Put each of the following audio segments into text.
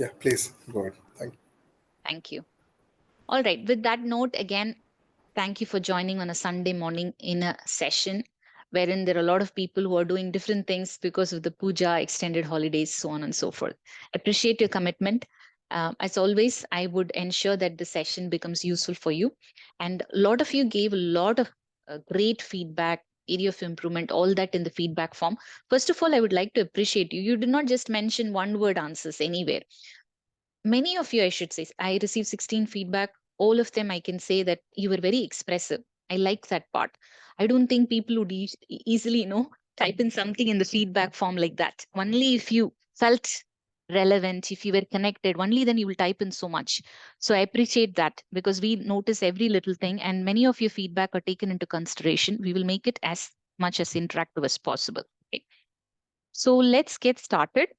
Yeah, please go ahead. Thank you. Thank you. All right. With that note, again, thank you for joining on a Sunday morning in a session wherein there are a lot of people who are doing different things because of the puja, extended holidays, so on and so forth. Appreciate your commitment. As always, I would ensure that the session becomes useful for you. And a lot of you gave a lot of great feedback, area of improvement, all that in the feedback form. First of all, I would like to appreciate you. You did not just mention one word answers anywhere. Many of you, I should say, I received 16 feedback. All of them, I can say that you were very expressive. I like that part. I don't think people would easily, type in something in the feedback form like that. Only if you felt relevant, if you were connected, only then you will type in so much. So I appreciate that because we notice every little thing and many of your feedback are taken into consideration. We will make it as much as interactive as possible. Okay. So let's get started.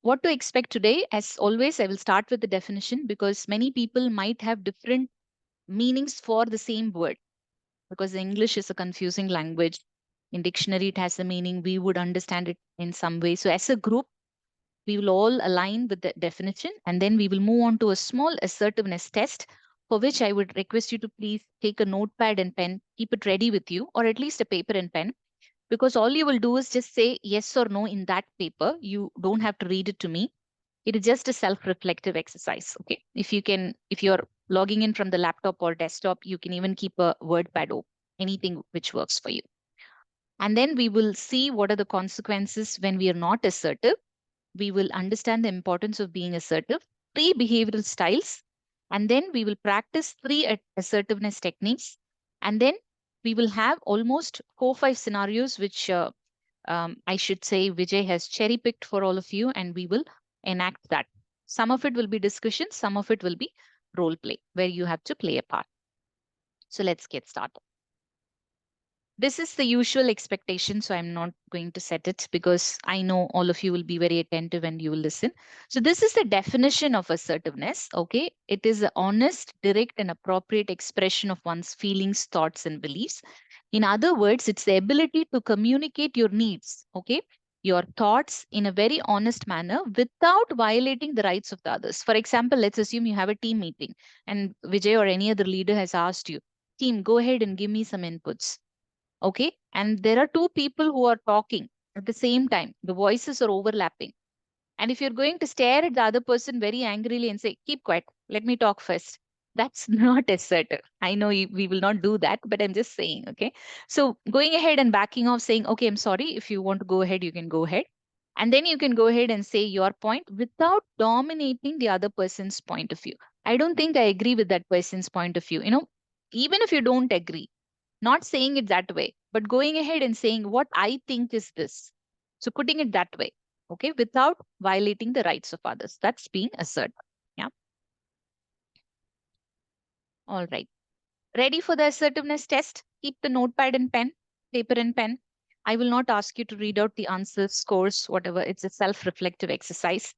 What to expect today? As always, I will start with the definition because many people might have different meanings for the same word because English is a confusing language. In dictionary, it has a meaning. We would understand it in some way. So as a group, we will all align with the definition and then we will move on to a small assertiveness test for which I would request you to please take a notepad and pen, keep it ready with you, or at least a paper and pen, because all you will do is just say yes or no in that paper. You don't have to read it to me. It is just a self-reflective exercise. Okay. If you're logging in from the laptop or desktop, you can even keep a word pad open, anything which works for you. And then we will see what are the consequences when we are not assertive. We will understand the importance of being assertive, three behavioral styles, and then we will practice three assertiveness techniques. And then we will have almost 4-5 scenarios, which I should say Vijay has cherry picked for all of you, and we will enact that. Some of it will be discussion, some of it will be role play, where you have to play a part. So let's get started. This is the usual expectation, so I'm not going to set it because I know all of you will be very attentive and you will listen. So this is the definition of assertiveness. Okay, it is an honest, direct, and appropriate expression of one's feelings, thoughts, and beliefs. In other words, it's the ability to communicate your needs, okay, your thoughts in a very honest manner without violating the rights of the others. For example, let's assume you have a team meeting and Vijay or any other leader has asked you, team, go ahead and give me some inputs. Okay. And there are two people who are talking at the same time. The voices are overlapping. And if you're going to stare at the other person very angrily and say, keep quiet, let me talk first, that's not assertive. I know we will not do that, but I'm just saying. Okay. So going ahead and backing off, saying, okay, I'm sorry. If you want to go ahead, you can go ahead. And then you can go ahead and say your point without dominating the other person's point of view. I don't think I agree with that person's point of view. Even if you don't agree, not saying it that way, but going ahead and saying what I think is this. So putting it that way, okay, without violating the rights of others. That's being assertive. Yeah. All right. Ready for the assertiveness test? Keep the notepad and pen, paper and pen. I will not ask you to read out the answers, scores, whatever. It's a self-reflective exercise.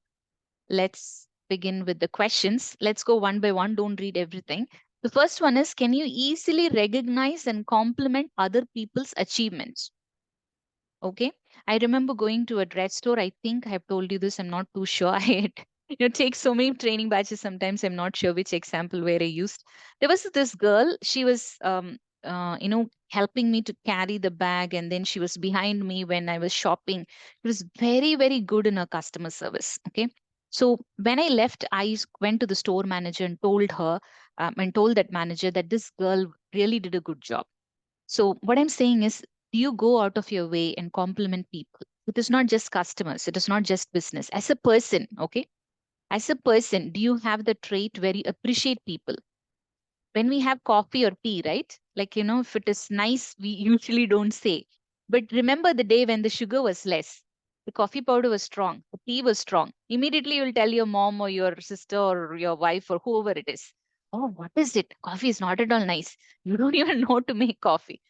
Let's begin with the questions. Let's go one by one. Don't read everything. The first one is, can you easily recognize and compliment other people's achievements? Okay. I remember going to a dress store. I think I have told you this. I'm not too sure. I had, take so many training batches. Sometimes I'm not sure which example where I used. There was this girl. She was, helping me to carry the bag. And then she was behind me when I was shopping. She was very, very good in her customer service. Okay. So when I left, went to the store manager and told her, and told that manager that this girl really did a good job. So what I'm saying is, do you go out of your way and compliment people? It is not just customers. It is not just business. As a person, okay? As a person, do you have the trait where you appreciate people? When we have coffee or tea, right? Like, if it is nice, we usually don't say. But remember the day when the sugar was less, the coffee powder was strong, the tea was strong. Immediately you'll tell your mom or your sister or your wife or whoever it is, oh, what is it? Coffee is not at all nice. You don't even know to make coffee.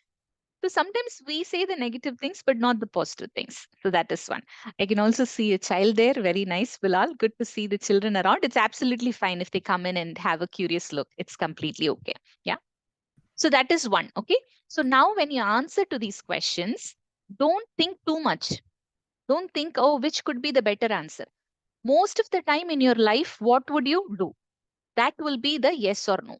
So sometimes we say the negative things, but not the positive things. So that is one. I can also see a child there. Very nice, Bilal. Good to see the children around. It's absolutely fine if they come in and have a curious look. It's completely okay. Yeah. So that is one. Okay. So now when you answer to these questions, don't think too much. Don't think, oh, which could be the better answer. Most of the time in your life, what would you do? That will be the yes or no.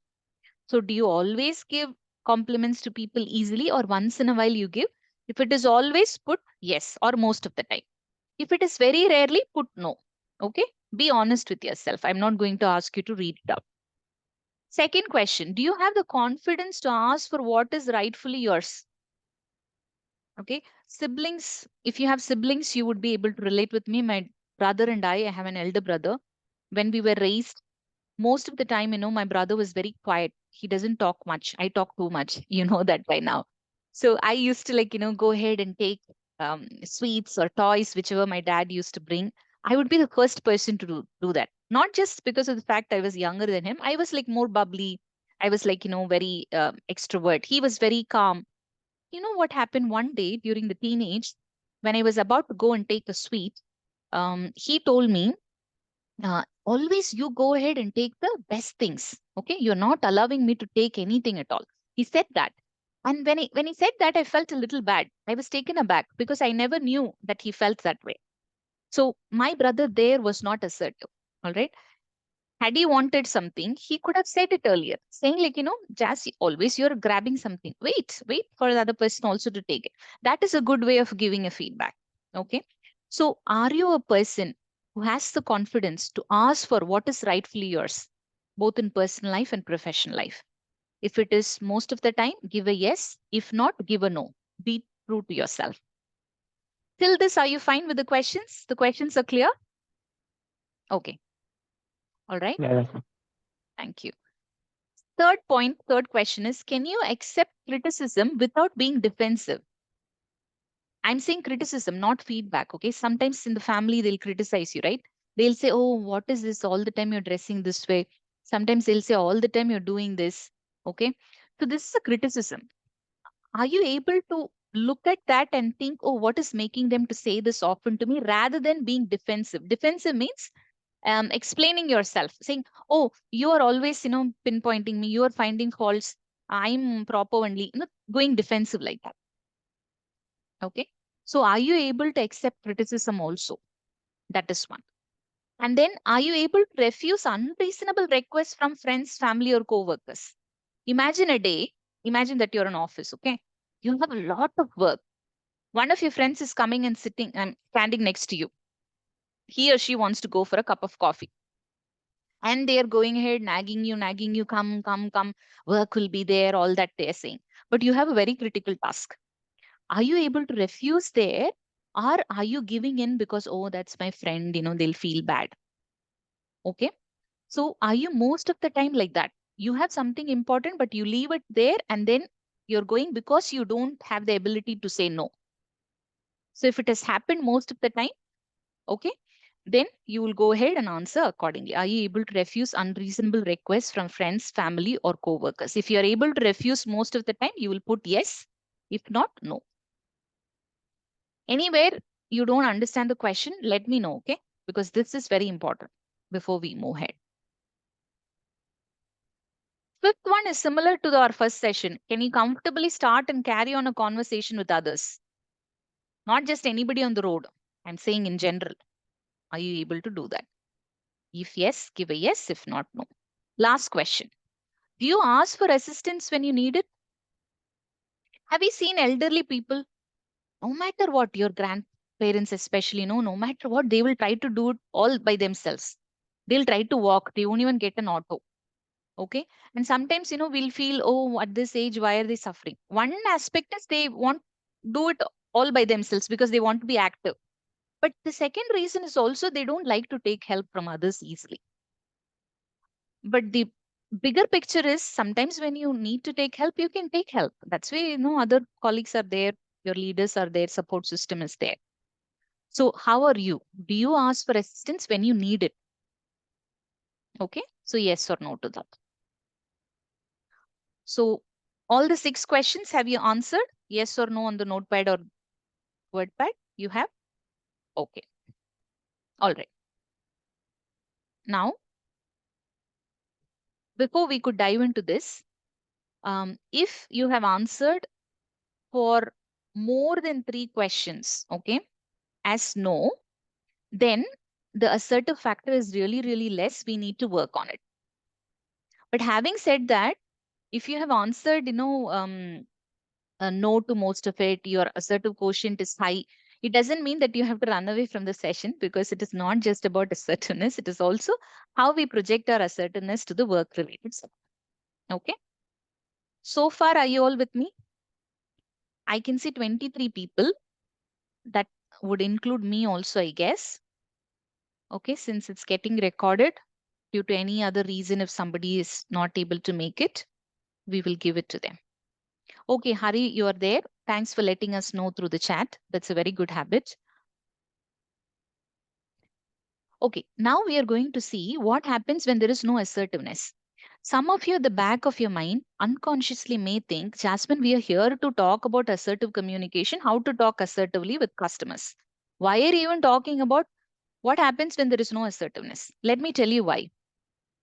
So do you always give compliments to people easily, or once in a while you give? If it is always, put yes, or most of the time. If it is very rarely, put no. Okay? Be honest with yourself. I'm not going to ask you to read it out. Second question, do you have the confidence to ask for what is rightfully yours? Okay. Siblings, if you have siblings, you would be able to relate with me. My brother and I have an elder brother. When we were raised, most of the time, my brother was very quiet. He doesn't talk much. I talk too much. You know that by now. So I used to go ahead and take sweets or toys, whichever my dad used to bring. I would be the first person to do that. Not just because of the fact I was younger than him. I was like more bubbly. I was like, very extrovert. He was very calm. You know what happened one day during the teenage, when I was about to go and take a sweet, he told me, always you go ahead and take the best things. Okay. You're not allowing me to take anything at all. He said that. And when he said that, I felt a little bad. I was taken aback because I never knew that he felt that way. So my brother there was not assertive. All right. Had he wanted something, he could have said it earlier, saying, like, Jazz, always you're grabbing something. Wait for the other person also to take it. That is a good way of giving a feedback. Okay. So, are you a person who has the confidence to ask for what is rightfully yours, both in personal life and professional life? If it is most of the time, give a yes. If not, give a no. Be true to yourself. Till this, are you fine with the questions? The questions are clear? Okay. All right. Yeah, Thank you. Third question is, can you accept criticism without being defensive? I'm saying criticism, not feedback. Okay. Sometimes in the family, they'll criticize you, right? They'll say, oh, what is this? All the time you're dressing this way. Sometimes they'll say, all the time you're doing this. Okay. So this is a criticism. Are you able to look at that and think, oh, what is making them to say this often to me, rather than being defensive? Defensive means explaining yourself, saying, oh, you are always, pinpointing me, you are finding faults, I'm proper only, going defensive like that. Okay. So are you able to accept criticism also? That is one. And then, are you able to refuse unreasonable requests from friends, family, or co-workers? Imagine a day, imagine that you're in office. Okay. You have a lot of work. One of your friends is coming and sitting and standing next to you. He or she wants to go for a cup of coffee, and they are going ahead nagging you, come, work will be there, all that they're saying. But you have a very critical task. Are you able to refuse there, or are you giving in because, oh, that's my friend, they'll feel bad? Okay. So are you most of the time like that? You have something important, but you leave it there, and then you're going because you don't have the ability to say no. So if it has happened most of the time, okay, then you will go ahead and answer accordingly. Are you able to refuse unreasonable requests from friends, family, or co-workers? If you are able to refuse most of the time, you will put yes. If not, no. Anywhere you don't understand the question, let me know, okay? Because this is very important before we move ahead. Fifth one is similar to our first session. Can you comfortably start and carry on a conversation with others? Not just anybody on the road. I'm saying in general. Are you able to do that? If yes, give a yes. If not, no. Last question. Do you ask for assistance when you need it? Have you seen elderly people? No matter what, your grandparents especially, no matter what, they will try to do it all by themselves. They'll try to walk. They won't even get an auto. Okay. And sometimes, we'll feel, oh, at this age, why are they suffering? One aspect is they want do it all by themselves because they want to be active. But the second reason is also they don't like to take help from others easily. But the bigger picture is, sometimes when you need to take help, you can take help. That's why, other colleagues are there, your leaders are there, support system is there. So how are you? Do you ask for assistance when you need it? Okay. So yes or no to that. So all the 6 questions, have you answered? Yes or no on the notepad or wordpad? You have? Okay. All right. Now, before we could dive into this, if you have answered for more than 3 questions, okay, as no, then the assertive factor is really, really less. We need to work on it. But having said that, if you have answered, no to most of it, your assertive quotient is high, it doesn't mean that you have to run away from the session, because it is not just about assertiveness. It is also how we project our assertiveness to the work related stuff. Okay. So far, are you all with me? I can see 23 people. That would include me also, I guess. Okay. Since it's getting recorded, due to any other reason, if somebody is not able to make it, we will give it to them. Okay, Hari, you are there. Thanks for letting us know through the chat. That's a very good habit. Okay, now we are going to see what happens when there is no assertiveness. Some of you at the back of your mind unconsciously may think, Jasmine, we are here to talk about assertive communication, how to talk assertively with customers. Why are you even talking about what happens when there is no assertiveness? Let me tell you why.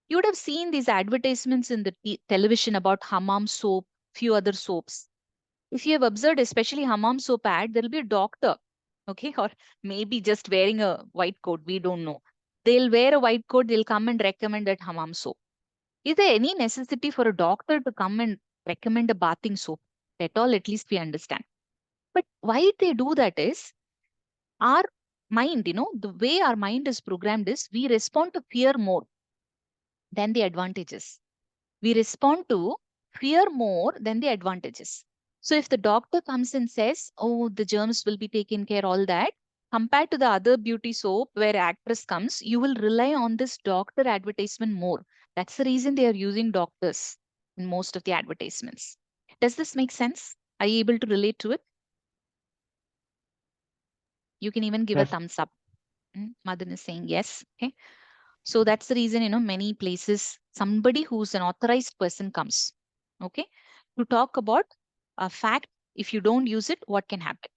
You would have seen these advertisements in the television about hammam soap, few other soaps. If you have observed, especially hammam soap ad, there will be a doctor, okay, or maybe just wearing a white coat. We don't know. They'll wear a white coat, they'll come and recommend that hammam soap. Is there any necessity for a doctor to come and recommend a bathing soap? At all, at least we understand. But why they do that is our mind, the way our mind is programmed is we respond to fear more than the advantages. We respond to fear more than the advantages. So if the doctor comes and says, oh, the germs will be taken care, all that, compared to the other beauty soap where actress comes, you will rely on this doctor advertisement more. That's the reason they are using doctors in most of the advertisements. Does this make sense? Are you able to relate to it? You can even give a Yes. thumbs up. Madan is saying yes. Okay. So that's the reason, many places, somebody who's an authorized person comes, okay, to talk about a fact. If you don't use it, what can happen?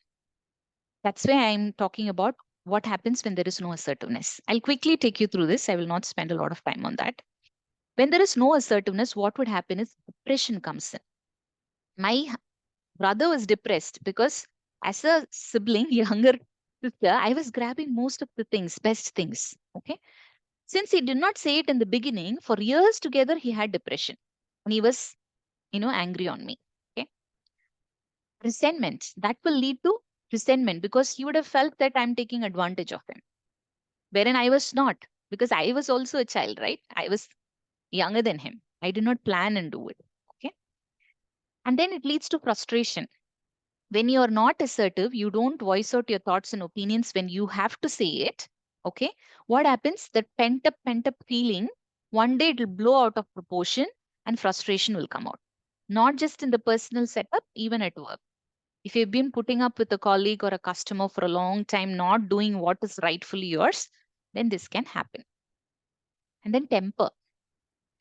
That's why I'm talking about what happens when there is no assertiveness. I'll quickly take you through this. I will not spend a lot of time on that. When there is no assertiveness, what would happen is depression comes in. My brother was depressed because as a sibling, younger sister, I was grabbing most of the things, best things. Okay. Since he did not say it in the beginning, for years together, he had depression. And he was, angry on me. Okay. Resentment. That will lead to resentment because he would have felt that I'm taking advantage of him. Wherein I was not, because I was also a child, right? I was younger than him. I did not plan and do it. Okay. And then it leads to frustration. When you are not assertive, you don't voice out your thoughts and opinions when you have to say it. Okay. What happens? That pent up feeling, one day it will blow out of proportion and frustration will come out. Not just in the personal setup, even at work. If you've been putting up with a colleague or a customer for a long time, not doing what is rightfully yours, then this can happen. And then temper.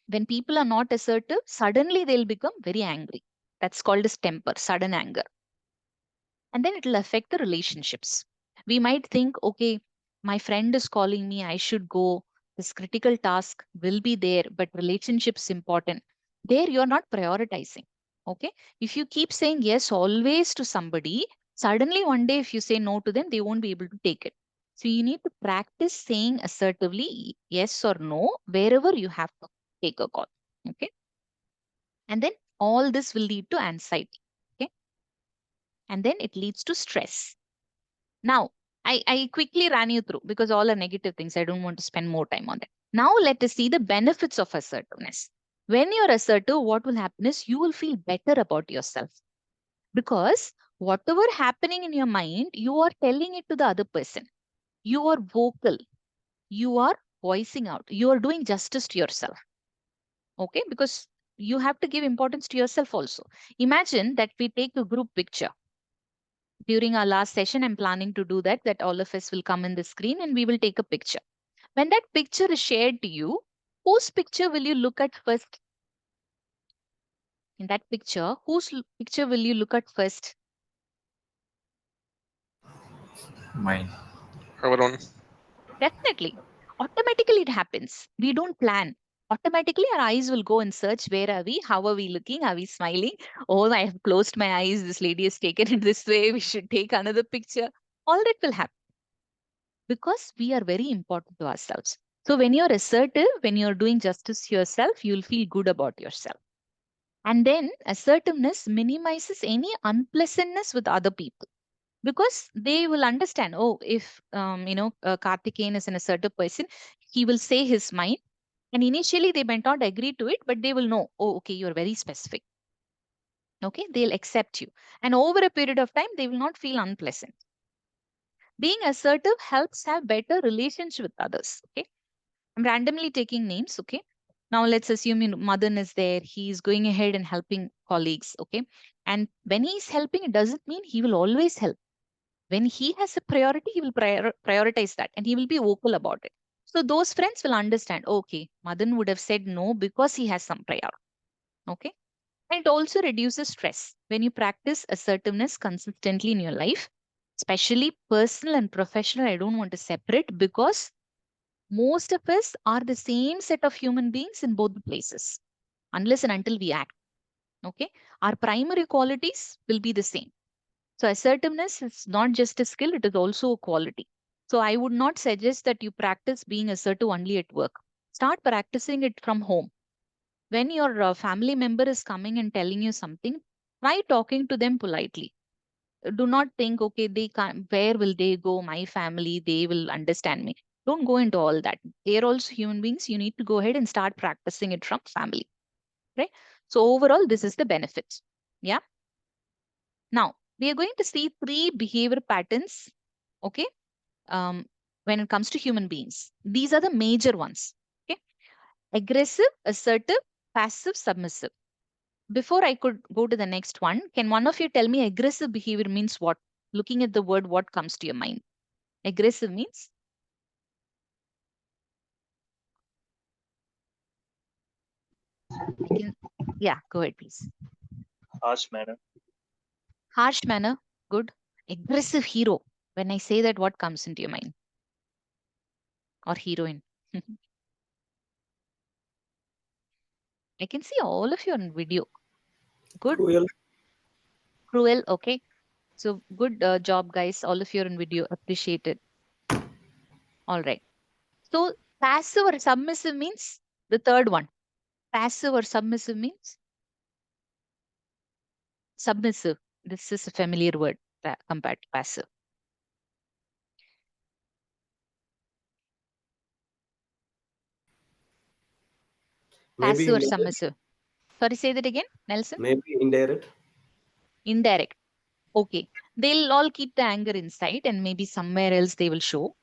When people are not assertive, suddenly they'll become very angry. That's called as temper, sudden anger. And then it will affect the relationships. We might think, okay, my friend is calling me, I should go. This critical task will be there, but relationships important. There you are not prioritizing. Okay. If you keep saying yes always to somebody, suddenly one day if you say no to them, they won't be able to take it. So you need to practice saying assertively yes or no wherever you have to take a call. Okay. And then all this will lead to anxiety. Okay. And then it leads to stress. Now, I quickly ran you through because all are negative things. I don't want to spend more time on that. Now, let us see the benefits of assertiveness. When you're assertive, what will happen is you will feel better about yourself because whatever happening in your mind, you are telling it to the other person. You are vocal. You are voicing out. You are doing justice to yourself. Okay, because you have to give importance to yourself also. Imagine that we take a group picture during our last session. I'm planning to do that all of us will come in the screen and we will take a picture. When that picture is shared to you, whose picture will you look at first? In that picture, picture will you look at first? Mine. Our own. Definitely. Automatically it happens. We don't plan. Automatically our eyes will go and search, where are we? How are we looking? Are we smiling? Oh, I have closed my eyes. This lady has taken it this way. We should take another picture. All that will happen. because we are very important to ourselves. So when you're assertive, when you're doing justice to yourself, you'll feel good about yourself. And then assertiveness minimizes any unpleasantness with other people because they will understand, oh, if Karthikeyan is an assertive person, he will say his mind. And initially they might not agree to it, but they will know, oh, okay, you're very specific. Okay, they'll accept you. And over a period of time, they will not feel unpleasant. Being assertive helps have better relations with others. Okay, I'm randomly taking names. Okay, now let's assume Madan is there. He's going ahead and helping colleagues. Okay, and when he's helping, it doesn't mean he will always help. When he has a priority, he will prioritize that and he will be vocal about it. So those friends will understand, okay, Madan would have said no because he has some priority. Okay. And it also reduces stress when you practice assertiveness consistently in your life, especially personal and professional. I don't want to separate because most of us are the same set of human beings in both the places, unless and until we act. Okay. Our primary qualities will be the same. So assertiveness is not just a skill, it is also a quality. So I would not suggest that you practice being assertive only at work. Start practicing it from home. When your family member is coming and telling you something, try talking to them politely. Do not think, okay, they can't, where will they go? My family, they will understand me. Don't go into all that. They're also human beings. You need to go ahead and start practicing it from family. Right? So overall, this is the benefit. Yeah. Now, we are going to see three behavior patterns, okay, when it comes to human beings. These are the major ones, okay? Aggressive, assertive, passive, submissive. Before I could go to the next one, can one of you tell me aggressive behavior means what? Looking at the word, what comes to your mind? Aggressive means? I can, yeah, go ahead, please. Harsh manner. Harsh manner, good. Aggressive hero. When I say that, what comes into your mind? Or heroine? I can see all of you on video. Good. Cruel. Cruel, okay. So good job, guys. All of you are in video. Appreciate it. All right. So passive or submissive means the third one. Passive or submissive means submissive. This is a familiar word compared to passive. Maybe Passive or indirect. submissive. Sorry, say that again, Nelson. Maybe indirect. Indirect. Okay. They'll all keep the anger inside and maybe somewhere else they will show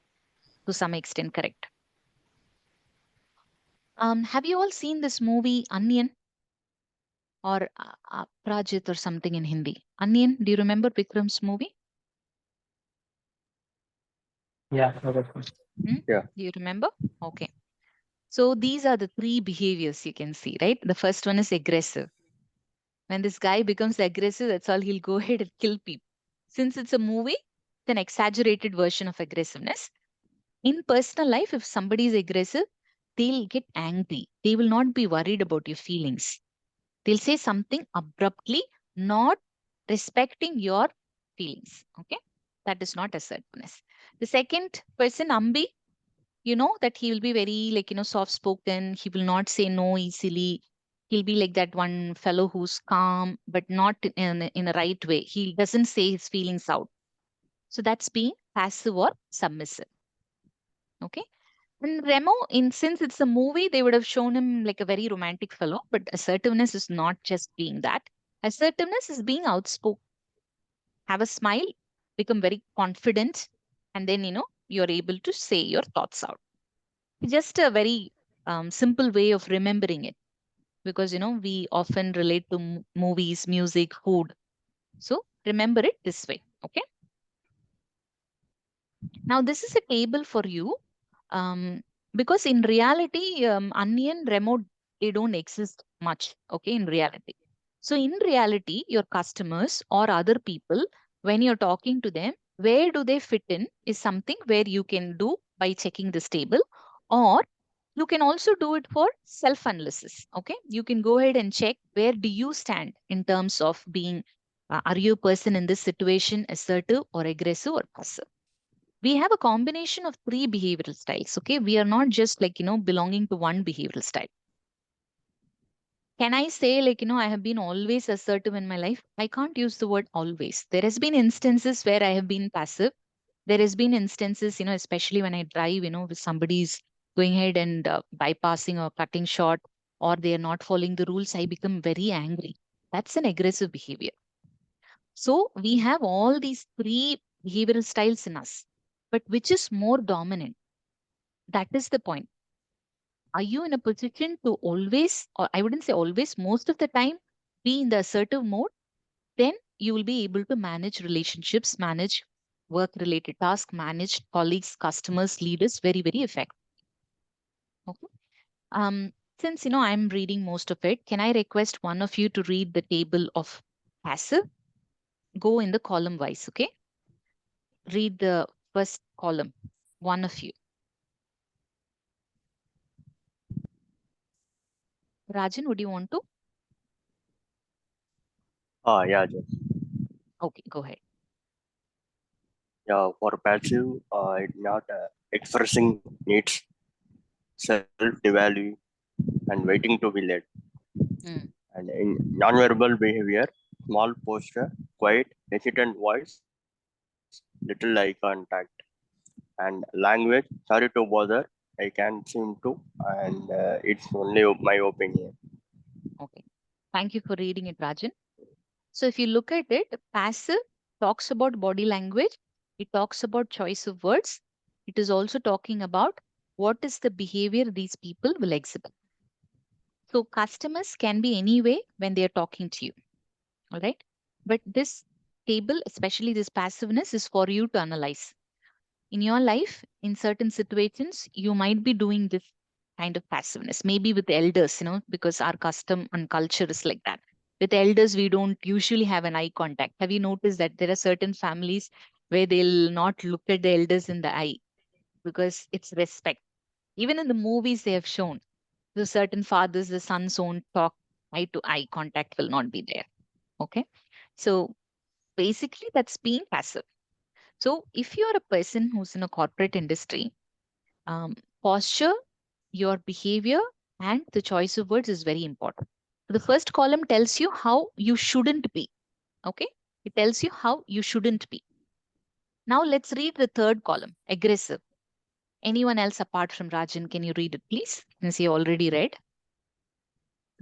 to some extent, correct. Have you all seen this movie Onion or Prajit or something in Hindi? Onion, do you remember Vikram's movie? Yeah. Hmm? Yeah. Do you remember? Okay. So these are the three behaviors you can see, right? The first one is aggressive. When this guy becomes aggressive, that's all he'll go ahead and kill people. Since it's a movie, it's an exaggerated version of aggressiveness. In personal life, if somebody is aggressive, they'll get angry. They will not be worried about your feelings. They'll say something abruptly, not respecting your feelings. Okay. That is not assertiveness. The second person, Ambi, you know that he will be very like soft spoken. He will not say no easily. He'll be like that one fellow who's calm but not in a right way. He doesn't say his feelings out. So that's being passive or submissive. Okay. And Remo, in since it's a movie, they would have shown him like a very romantic fellow, but assertiveness is not just being that. Assertiveness is being outspoken, have a smile, become very confident, and then you're able to say your thoughts out. Just a very simple way of remembering it because we often relate to movies, music, food. So remember it this way. Okay. Now this is a table for you because in reality, Onion, remote, they don't exist much. Okay, in reality. So in reality, your customers or other people, when you're talking to them, where do they fit in is something where you can do by checking this table, or you can also do it for self analysis. Okay, you can go ahead and check where do you stand in terms of being, are you a person in this situation assertive or aggressive or passive? We have a combination of three behavioral styles. Okay. We are not just like, belonging to one behavioral style. Can I say, like, I have been always assertive in my life? I can't use the word always. There has been instances where I have been passive. There has been instances, especially when I drive, with somebody's going ahead and bypassing or cutting short, or they are not following the rules, I become very angry. That's an aggressive behavior. So we have all these three behavioral styles in us, but which is more dominant? That is the point. Are you in a position to always, or I wouldn't say always, most of the time, be in the assertive mode? Then you will be able to manage relationships, manage work related tasks, manage colleagues, customers, leaders very, very effectively. Okay. Since I'm reading most of it, can I request one of you to read the table of passive? Go in the column wise, okay? Read the first column, one of you. Rajan, would you want to? Yeah, just Okay, go ahead. yeah. For passive, it not expressing needs, self-devalue, and waiting to be led. Mm, And in non-verbal behavior, small posture, quiet, hesitant voice, little eye contact, and language. Sorry to bother. I can't seem to, and it's only my opinion. okay. Thank you for reading it, Rajan. So if you look at it, passive talks about body language. It talks about choice of words. It is also talking about what is the behavior these people will exhibit. So customers can be any way when they are talking to you. All right. But this table, especially this passiveness, is for you to analyze. In your life, in certain situations, you might be doing this kind of passiveness, maybe with elders, because our custom and culture is like that. With elders, we don't usually have an eye contact. Have you noticed that there are certain families where they'll not look at the elders in the eye because it's respect? Even in the movies, they have shown the certain fathers, the sons won't talk, eye to eye contact will not be there. Okay. So basically, that's being passive. So if you're a person who's in a corporate industry, um, posture, your behavior, and the choice of words is very important. The first column tells you how you shouldn't be. Okay. It tells you how you shouldn't be. Now let's read the third column, aggressive. Anyone else apart from Rajan, can you read it, please? Since you already read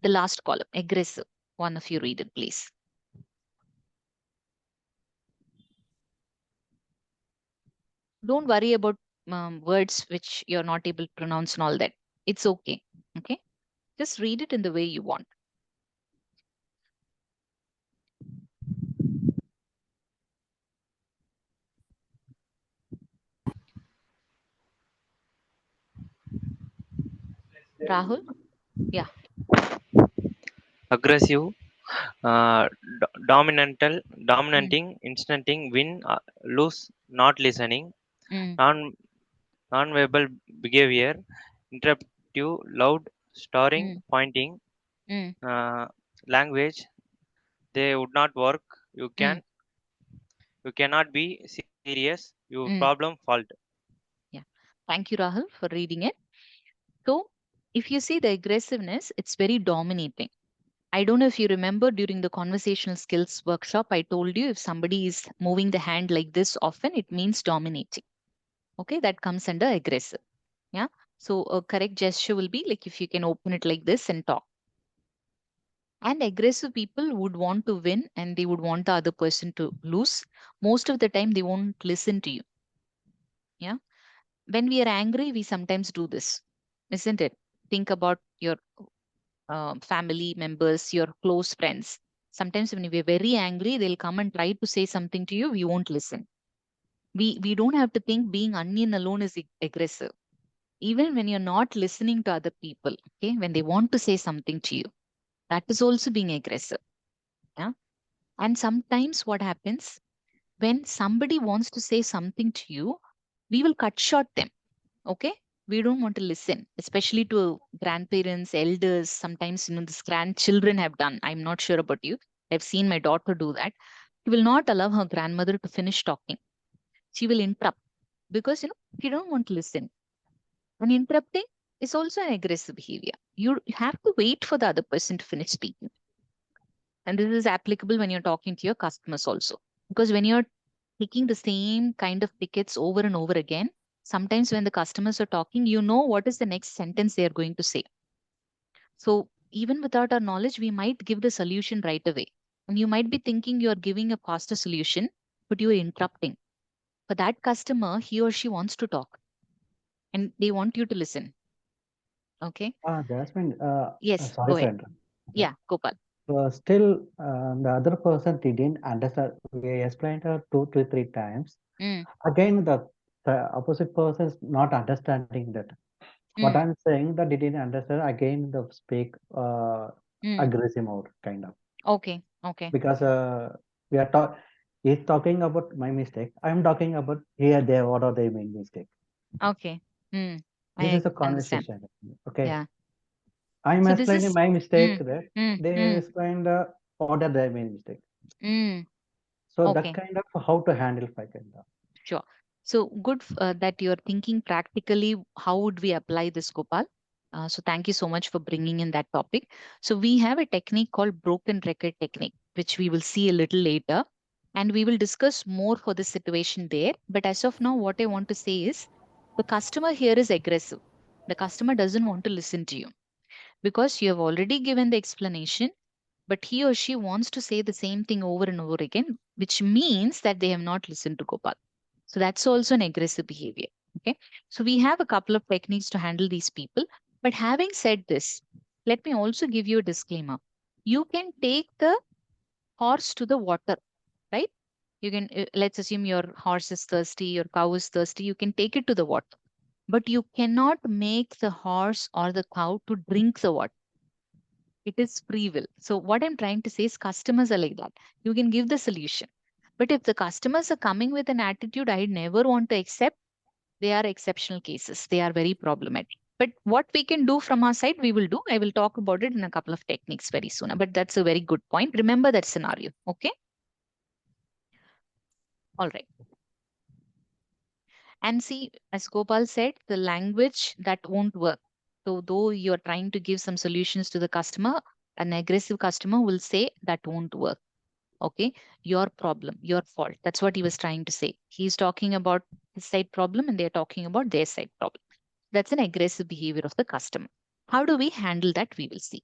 the last column, aggressive. One of you read it, please. Don't worry about words which you're not able to pronounce and all that. It's okay. Okay. Just read it in the way you want. Rahul? Yeah. Aggressive, Mm, dominating, instincting, win, lose, not listening, mm, non non-verbal behavior, interruptive, loud, starring, mm, pointing, mm, uh, language. They would not work. mm, You cannot be serious. Your mm. problem fault. Yeah. Thank you, Rahul, for reading it. So, if you see the aggressiveness, it's very dominating. I don't know if you remember during the conversational skills workshop, I told you if somebody is moving the hand like this often, it means dominating. Okay, that comes under aggressive. Yeah. So, a correct gesture will be like if you can open it like this and talk. And aggressive people would want to win and they would want the other person to lose. Most of the time, they won't listen to you. Yeah. When we are angry, we sometimes do this, isn't it? Think about your family members, your close friends. Sometimes when we're very angry, they'll come and try to say something to you. We won't listen. We don't have to think being onion alone is aggressive. Even when you're not listening to other people, okay, when they want to say something to you, that is also being aggressive. Yeah. And sometimes what happens when somebody wants to say something to you, we will cut short them. Okay. We don't want to listen, especially to grandparents, elders. Sometimes, this grandchildren have done. I'm not sure about you. I've seen my daughter do that. She will not allow her grandmother to finish talking. She will interrupt. because you don't want to listen. And interrupting is also an aggressive behavior. You have to wait for the other person to finish speaking. And this is applicable when you're talking to your customers also. Because when you're taking the same kind of tickets over and over again, sometimes when the customers are talking, you know what is the next sentence they are going to say. So even without our knowledge, we might give the solution right away. And you might be thinking you're giving a faster solution, but you're interrupting. For that customer, he or she wants to talk and they want you to listen. Okay. Jasmine, Yes, sorry go for ahead. interrupting. Yeah, Gopal. Still, the other person didn't understand. We explained her two to three times. Mm, Again, the opposite person is not understanding that. What mm, I'm saying that they didn't understand. Again, the speak mm. aggressive mode kind of Okay, okay, because we are talk. He's talking about my mistake. I'm talking about here, there, what are they main mistake. okay. Mm, This I is a understand. conversation. Okay. Yeah. I'm So this explaining is my mistake mm, that mm, they mm, explain the order their main mistake. mm. So that Okay, kind of how to handle five kind of. sure. So good that you're thinking practically. How would we apply this, Gopal? So thank you so much for bringing in that topic. So we have a technique called broken record technique, which we will see a little later, and we will discuss more for the situation there. But as of now, what I want to say is the customer here is aggressive. The customer doesn't want to listen to you because you have already given the explanation, but he or she wants to say the same thing over and over again, which means that they have not listened to Gopal. So that's also an aggressive behavior. Okay. So we have a couple of techniques to handle these people. But having said this, let me also give you a disclaimer. You can take the horse to the water, right? You can, let's assume your horse is thirsty, your cow is thirsty, you can take it to the water. But you cannot make the horse or the cow to drink the water. It is free will. So what I'm trying to say is customers are like that. You can give the solution. But if the customers are coming with an attitude, I never want to accept, they are exceptional cases. They are very problematic. But what we can do from our side, we will do. I will talk about it in a couple of techniques very soon. But that's a very good point. Remember that scenario. Okay. All right. And see, as Gopal said, the language that won't work. So though you're trying to give some solutions to the customer, an aggressive customer will say that won't work. Okay, your problem, your fault. That's what he was trying to say. He's talking about his side problem and they're talking about their side problem. That's an aggressive behavior of the customer. How do we handle that? We will see.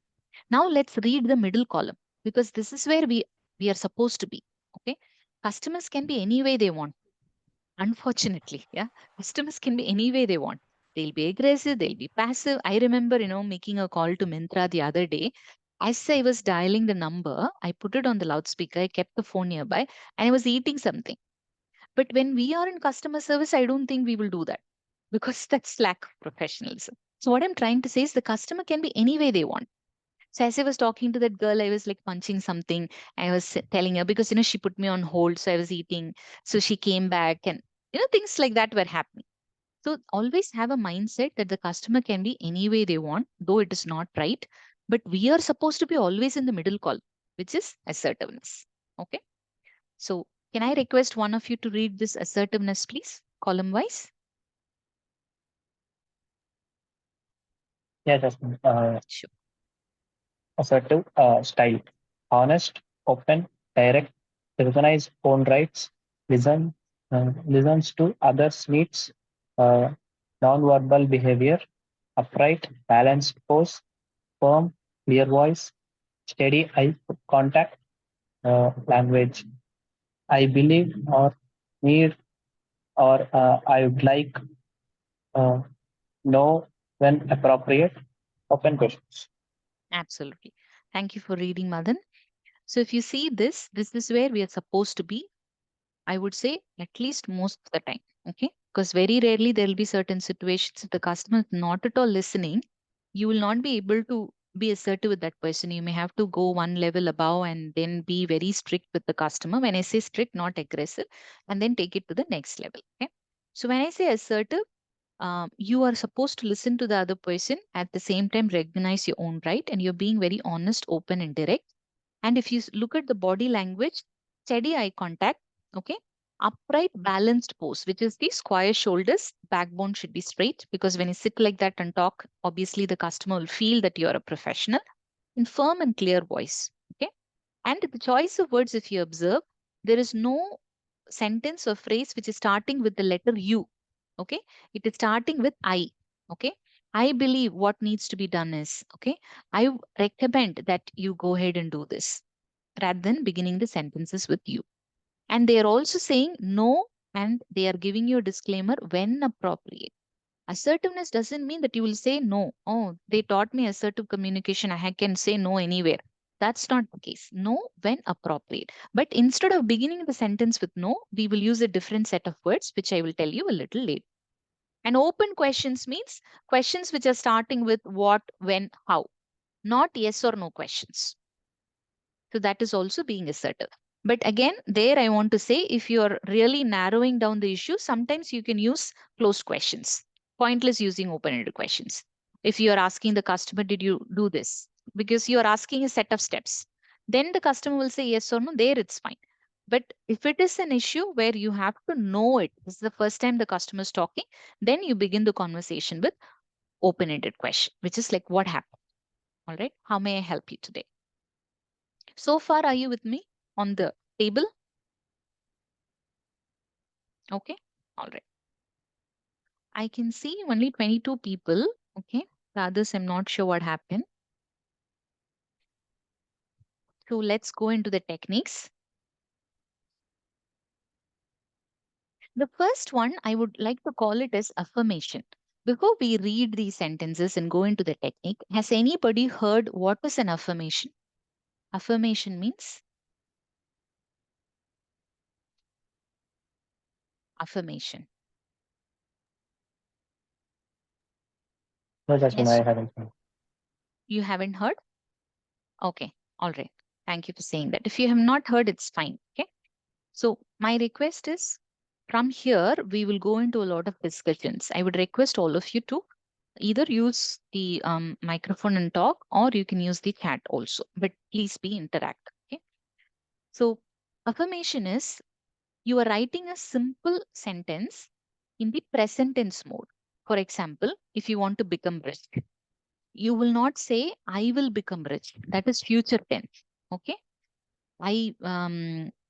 Now let's read the middle column because this is where we are supposed to be. Okay, customers can be any way they want. Unfortunately, yeah, customers can be any way they want. They'll be aggressive, they'll be passive. I remember, making a call to Mintra the other day. As I was dialing the number, I put it on the loudspeaker, I kept the phone nearby, and I was eating something. But when we are in customer service, I don't think we will do that because that's lack of professionalism. So, what I'm trying to say is the customer can be any way they want. So as I was talking to that girl, I was like punching something. I was telling her because she put me on hold, so I was eating. So she came back, and things like that were happening. So always have a mindset that the customer can be any way they want, though it is not right. But we are supposed to be always in the middle call, which is assertiveness. Okay. So can I request one of you to read this assertiveness, please, column wise? Yeah, Jasmine. Sure. Assertive style. Honest, open, direct, recognize own rights, listens to others' needs, uh, non-verbal behavior, upright, balanced pose, firm, clear voice, steady eye contact, language. I believe or need or I would like, uh, know when appropriate, open questions. Absolutely. Thank you for reading, Madan. So if you see this is where we are supposed to be, I would say at least most of the time. Okay. Because very rarely there will be certain situations if the customer is not at all listening, you will not be able to be assertive with that person. You may have to go one level above and then be very strict with the customer. When I say strict, not aggressive, and then take it to the next level. Okay. So when I say assertive, you are supposed to listen to the other person at the same time recognize your own right, and you're being very honest, open, and direct. And if you look at the body language, steady eye contact, okay, upright balanced pose, which is the square shoulders, backbone should be straight, because when you sit like that and talk, obviously the customer will feel that you're a professional. In firm and clear voice. Okay. And the choice of words, if you observe, there is no sentence or phrase which is starting with the letter U. Okay. It is starting with I. Okay. I believe what needs to be done is, okay, I recommend that you go ahead and do this, rather than beginning the sentences with you. And they are also saying no, and they are giving you a disclaimer when appropriate. Assertiveness doesn't mean that you will say no. Oh, they taught me assertive communication. I can say no anywhere. That's not the case. No when appropriate. But instead of beginning the sentence with no, we will use a different set of words, which I will tell you a little later. And open questions means questions which are starting with what, when, how, not yes or no questions. So that is also being assertive. But again, there I want to say, if you're really narrowing down the issue, sometimes you can use closed questions. Pointless using open-ended questions. If you're asking the customer, did you do this? Because you're asking a set of steps. Then the customer will say yes or no, there it's fine. But if it is an issue where you have to know it, this is the first time the customer is talking, then you begin the conversation with open-ended question, which is like, what happened? All right, how may I help you today? So far, are you with me on the table? Okay, all right. I can see only 22 people. Okay, the others, I'm not sure what happened. So let's go into the techniques. The first one, I would like to call it as affirmation. Before we read these sentences and go into the technique, has anybody heard what is an affirmation? Affirmation means? Affirmation. No, Jasmine, Yes, I haven't heard. you haven't heard? Okay, all right. Thank you for saying that. If you have not heard, it's fine. Okay. So my request is, from here, we will go into a lot of discussions. I would request all of you to either use the microphone and talk, or you can use the chat also, but please be interact. Okay. So affirmation is, you are writing a simple sentence in the present tense mode. For example, if you want to become rich, you will not say, I will become rich. That is future tense. Okay. I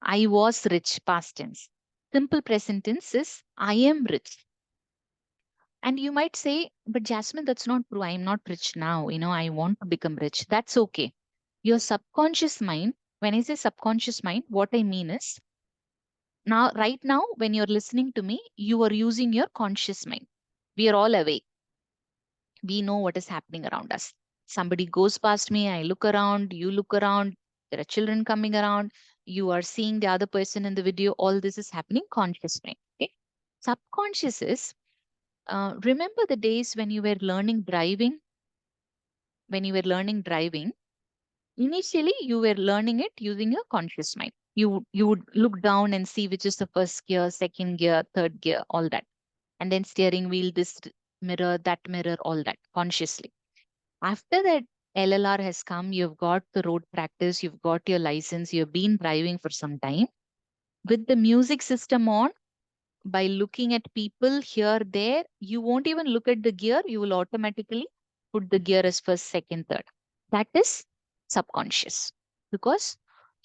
was rich, past tense. Simple present tense is I am rich. And you might say, but Jasmine, that's not true. I am not rich now. I want to become rich. That's okay. Your subconscious mind, when I say subconscious mind, what I mean is, now, right now, when you're listening to me, you are using your conscious mind. We are all awake. We know what is happening around us. Somebody goes past me, I look around, you look around, there are children coming around, you are seeing the other person in the video. All this is happening conscious mind. Okay. Subconscious is, remember the days when you were learning driving? When you were learning driving, initially you were learning it using your conscious mind. You would look down and see which is the first gear, second gear, third gear, all that. And then steering wheel, this mirror, all that consciously. After that LLR has come, you've got the road practice, you've got your license, you've been driving for some time. With the music system on, by looking at people here, there, you won't even look at the gear, you will automatically put the gear as first, second, third. That is subconscious, because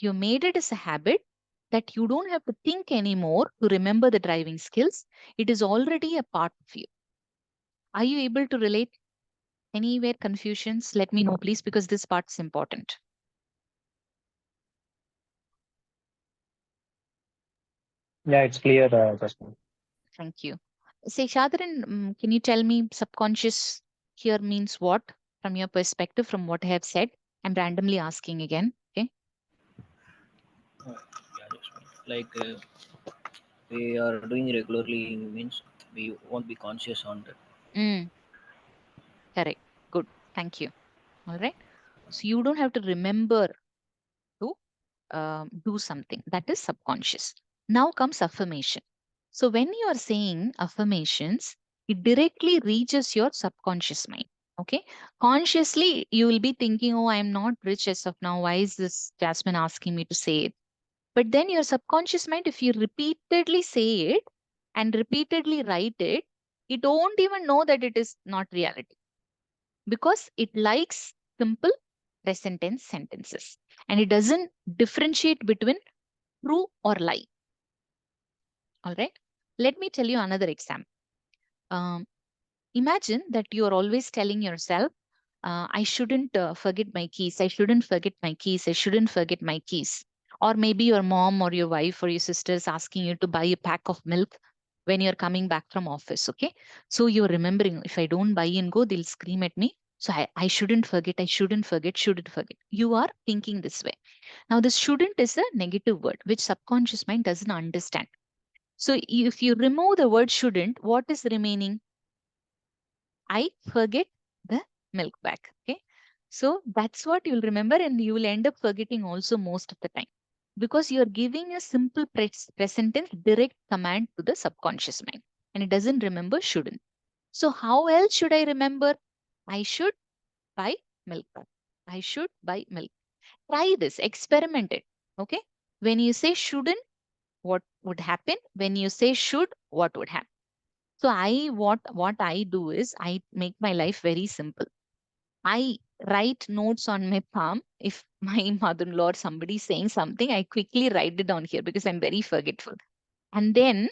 you made it as a habit that you don't have to think anymore to remember the driving skills. It is already a part of you. Are you able to relate? Anywhere confusions, let me know, please, because this part is important. Yeah, it's clear, Jasmine. Thank you. Say, Shadran, can you tell me subconscious here means what from your perspective, from what I have said? I'm randomly asking again. Okay. Yeah, like we are doing regularly means we won't be conscious on that. Correct. Good. Thank you. All right. So you don't have to remember to do something. That is subconscious. Now comes affirmation. So when you are saying affirmations, it directly reaches your subconscious mind. Okay. Consciously, you will be thinking, oh, I'm not rich as of now. Why is this Jasmine asking me to say it? But then your subconscious mind, if you repeatedly say it and repeatedly write it, it won't even know that it is not reality, because it likes simple present tense sentences and it doesn't differentiate between true or lie. All right. Let me tell you another example. Imagine that you are always telling yourself, I shouldn't forget my keys. I shouldn't forget my keys. I shouldn't forget my keys. Or maybe your mom or your wife or your sister is asking you to buy a pack of milk when you're coming back from office. Okay. So you're remembering, if I don't buy and go, they'll scream at me. So I shouldn't forget. I shouldn't forget. Shouldn't forget. You are thinking this way. Now, this shouldn't is a negative word, which subconscious mind doesn't understand. So if you remove the word shouldn't, what is remaining? I forget the milk bag. Okay. So that's what you'll remember, and you will end up forgetting also most of the time, because you're giving a simple present tense direct command to the subconscious mind and it doesn't remember shouldn't. So how else should I remember? I should buy milk bag. I should buy milk. Try this, experiment it. Okay. When you say shouldn't, what would happen? When you say should, what would happen? So what I do is I make my life very simple. I write notes on my palm. If my mother-in-law or somebody is saying something, I quickly write it down here because I'm very forgetful. And then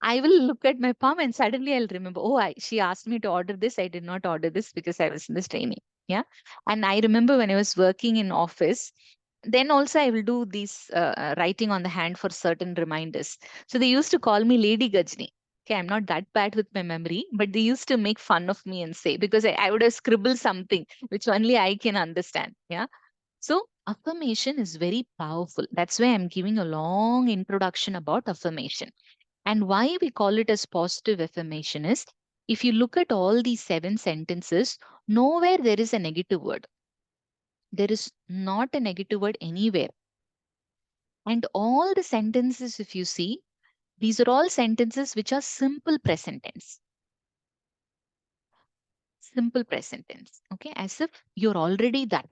I will look at my palm and suddenly I'll remember, oh, she asked me to order this. I did not order this because I was in this training. Yeah. And I remember when I was working in office, then also I will do these writing on the hand for certain reminders. So they used to call me Lady Gajni. Okay, I'm not that bad with my memory, but they used to make fun of me and say, because I would have scribbled something which only I can understand. Yeah. So affirmation is very powerful. That's why I'm giving a long introduction about affirmation. And why we call it as positive affirmation is, if you look at all these 7 sentences, nowhere there is a negative word. There is not a negative word anywhere. And all the sentences, if you see, these are all sentences which are simple present tense. Simple present tense. Okay, as if you're already that.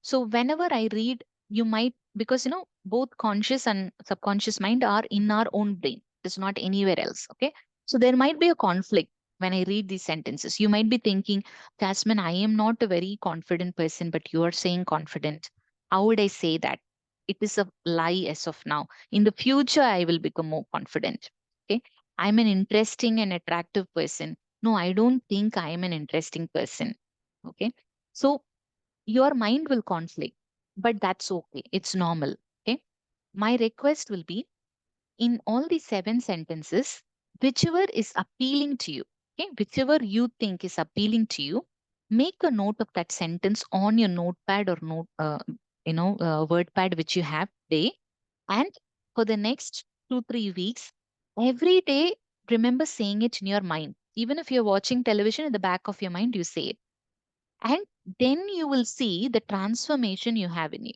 So whenever I read, you might, because both conscious and subconscious mind are in our own brain. It's not anywhere else. Okay. So there might be a conflict when I read these sentences. You might be thinking, Jasmine, I am not a very confident person, but you are saying confident. How would I say that? It is a lie as of now. In the future, I will become more confident. Okay. I'm an interesting and attractive person. No, I don't think I am an interesting person. Okay. So your mind will conflict, but that's okay. It's normal. Okay. My request will be, in all the 7 sentences, whichever is appealing to you, okay, whichever you think is appealing to you, make a note of that sentence on your notepad or word pad which you have today. And for the next 2-3 weeks, every day, remember saying it in your mind. Even if you're watching television, in the back of your mind, you say it. And then you will see the transformation you have in you.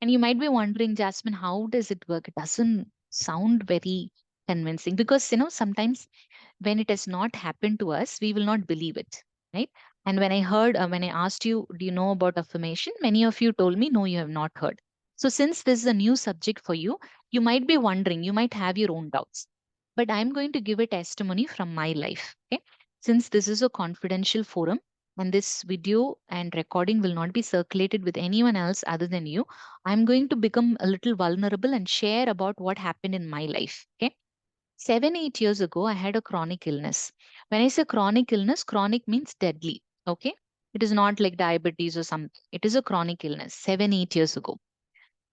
And you might be wondering, Jasmine, how does it work? It doesn't sound very convincing, because, sometimes when it has not happened to us, we will not believe it. Right. And when I asked you, do you know about affirmation? Many of you told me, no, you have not heard. So since this is a new subject for you, you might be wondering, you might have your own doubts, but I'm going to give a testimony from my life. Okay. Since this is a confidential forum, and this video and recording will not be circulated with anyone else other than you, I'm going to become a little vulnerable and share about what happened in my life. Okay. 7-8 years ago, I had a chronic illness. When I say chronic illness, chronic means deadly. Okay. It is not like diabetes or something. It is a chronic illness 7-8 years ago.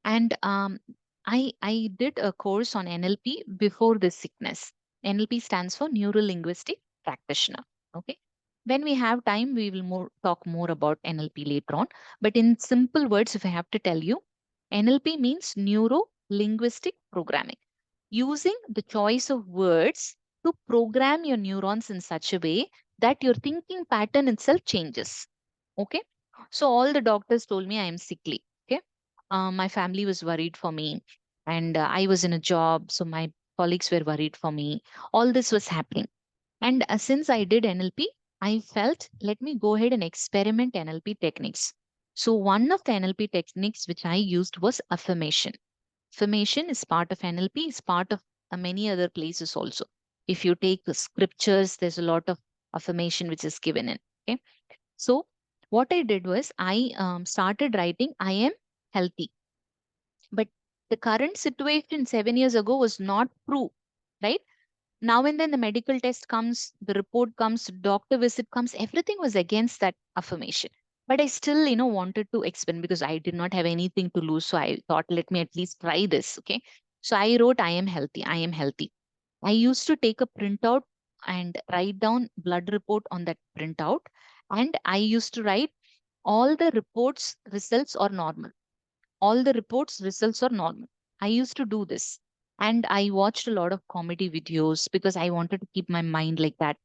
And I did a course on NLP before this sickness. NLP stands for Neuro Linguistic Practitioner. Okay. When we have time, we will talk more about NLP later on. But in simple words, if I have to tell you, NLP means Neuro Linguistic Programming, using the choice of words to program your neurons in such a way that your thinking pattern itself changes. Okay. So all the doctors told me I am sickly. Okay. My family was worried for me, and I was in a job. So my colleagues were worried for me. All this was happening. And since I did NLP, I felt, let me go ahead and experiment NLP techniques. So one of the NLP techniques which I used was affirmation. affirmation is part of NLP, is part of many other places also. If you take the scriptures, there's a lot of affirmation which is given in. Okay. So what I did was I started writing, I am healthy. But the current situation 7 years ago was not true, right? Now and then the medical test comes, the report comes, doctor visit comes, everything was against that affirmation. But I still, wanted to experiment because I did not have anything to lose. So I thought, let me at least try this. Okay. So I wrote, I am healthy. I am healthy. I used to take a printout and write down blood report on that printout. And I used to write all the reports, results are normal. All the reports, results are normal. I used to do this. And I watched a lot of comedy videos because I wanted to keep my mind like that.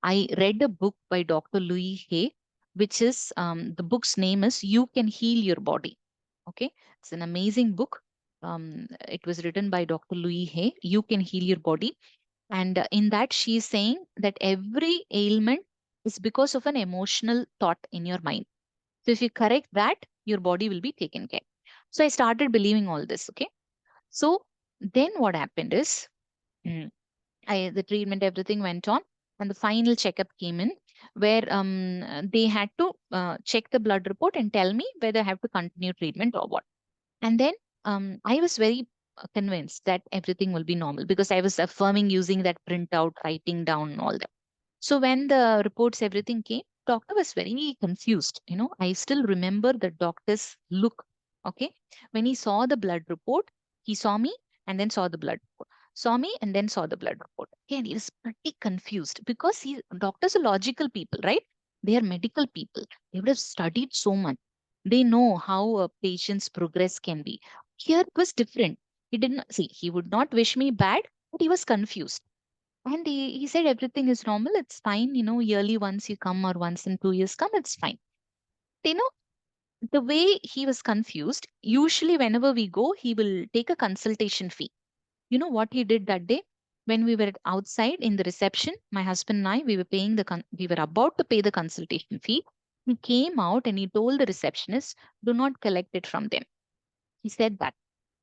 I read a book by Dr. Louis Hay, which is the book's name is You Can Heal Your Body. Okay. It's an amazing book. It was written by Dr. Louis Hay. You Can Heal Your Body. And in that, she is saying that every ailment is because of an emotional thought in your mind. So if you correct that, your body will be taken care. So I started believing all this. Okay. So then what happened is the treatment, everything went on, and the final checkup came in where they had to check the blood report and tell me whether I have to continue treatment or what. And then I was very convinced that everything will be normal because I was affirming using that printout, writing down all that. So when the reports, everything came, doctor was very confused. I still remember the doctor's look. Okay. When he saw the blood report, he saw me and then saw the blood report. Saw me and then saw the blood report. Okay, and he was pretty confused because doctors are logical people, right? They are medical people. They would have studied so much. They know how a patient's progress can be. Here it was different. He didn't see, he would not wish me bad, but he was confused. And he said everything is normal. It's fine. Yearly once you come or once in 2 years come, it's fine. You know, the way he was confused, usually whenever we go, he will take a consultation fee. You know what he did that day? When we were outside in the reception, my husband and I, we were paying we were about to pay the consultation fee. He came out and he told the receptionist, do not collect it from them. He said that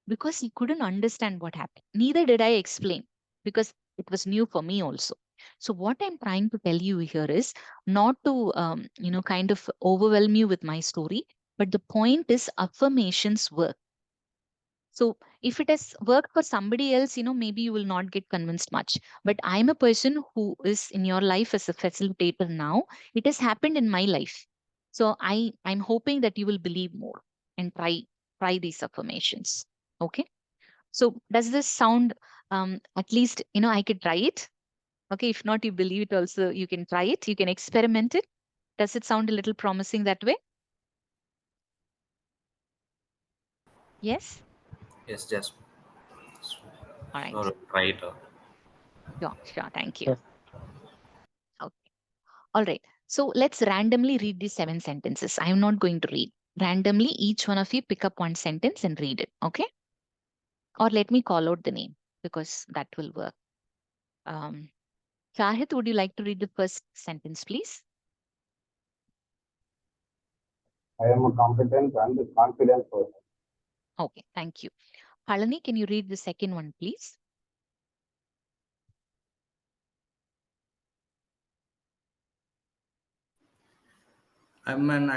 because he couldn't understand what happened. Neither did I explain because it was new for me also. So what I'm trying to tell you here is not to, kind of overwhelm you with my story, but the point is affirmations work. So if it has worked for somebody else, maybe you will not get convinced much. But I'm a person who is in your life as a facilitator now. It has happened in my life. So I'm hoping that you will believe more and try these affirmations. Okay. So does this sound at least, I could try it? Okay. If not, you believe it also, you can try it. You can experiment it. Does it sound a little promising that way? Yes. Yes, Jasmine. All right. Sure, try it. Sure. Thank you. Yes. Okay. All right. So let's randomly read these 7 sentences. I'm not going to read. Randomly, each one of you pick up one sentence and read it. Okay. Or let me call out the name because that will work. Shahid, would you like to read the first sentence, please? I am a competent and confident person. Okay. Thank you. Palani, can you read the second one, please? I'm an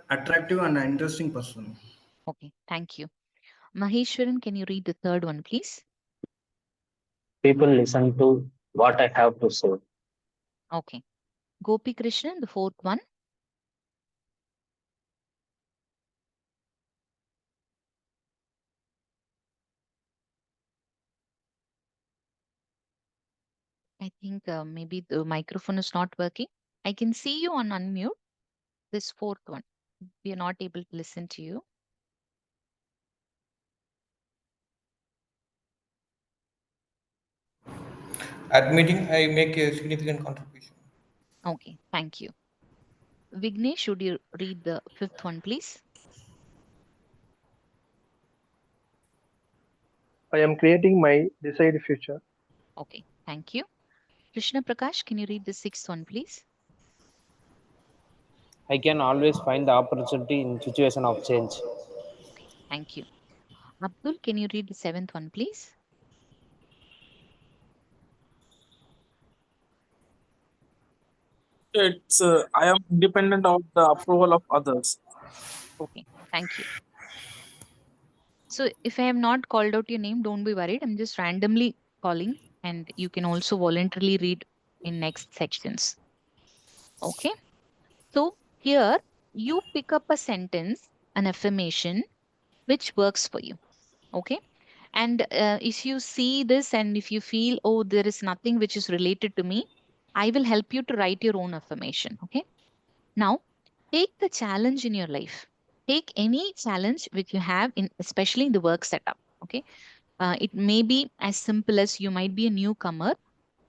attractive and interesting person. Okay. Thank you. Maheshwaran, can you read the third one, please? People listen to what I have to say. Okay. Gopi Krishnan, the fourth one. I think maybe the microphone is not working. I can see you on unmute. This fourth one, we are not able to listen to you. At meeting, I make a significant contribution. Okay, thank you. Vignesh, should you read the fifth one, please? I am creating my desired future. Okay, thank you. Krishna Prakash, can you read the sixth one, please? I can always find the opportunity in situation of change. Okay, thank you. Abdul, can you read the 7th one, please? It's I am independent of the approval of others. Okay, thank you. So if I have not called out your name, don't be worried. I'm just randomly calling, and you can also voluntarily read in next sections. Okay. So here you pick up a sentence, an affirmation, which works for you. Okay. And if you see this and if you feel, oh, there is nothing which is related to me, I will help you to write your own affirmation. Okay. Now, take the challenge in your life. Take any challenge which you have in, especially in the work setup. Okay. It may be as simple as you might be a newcomer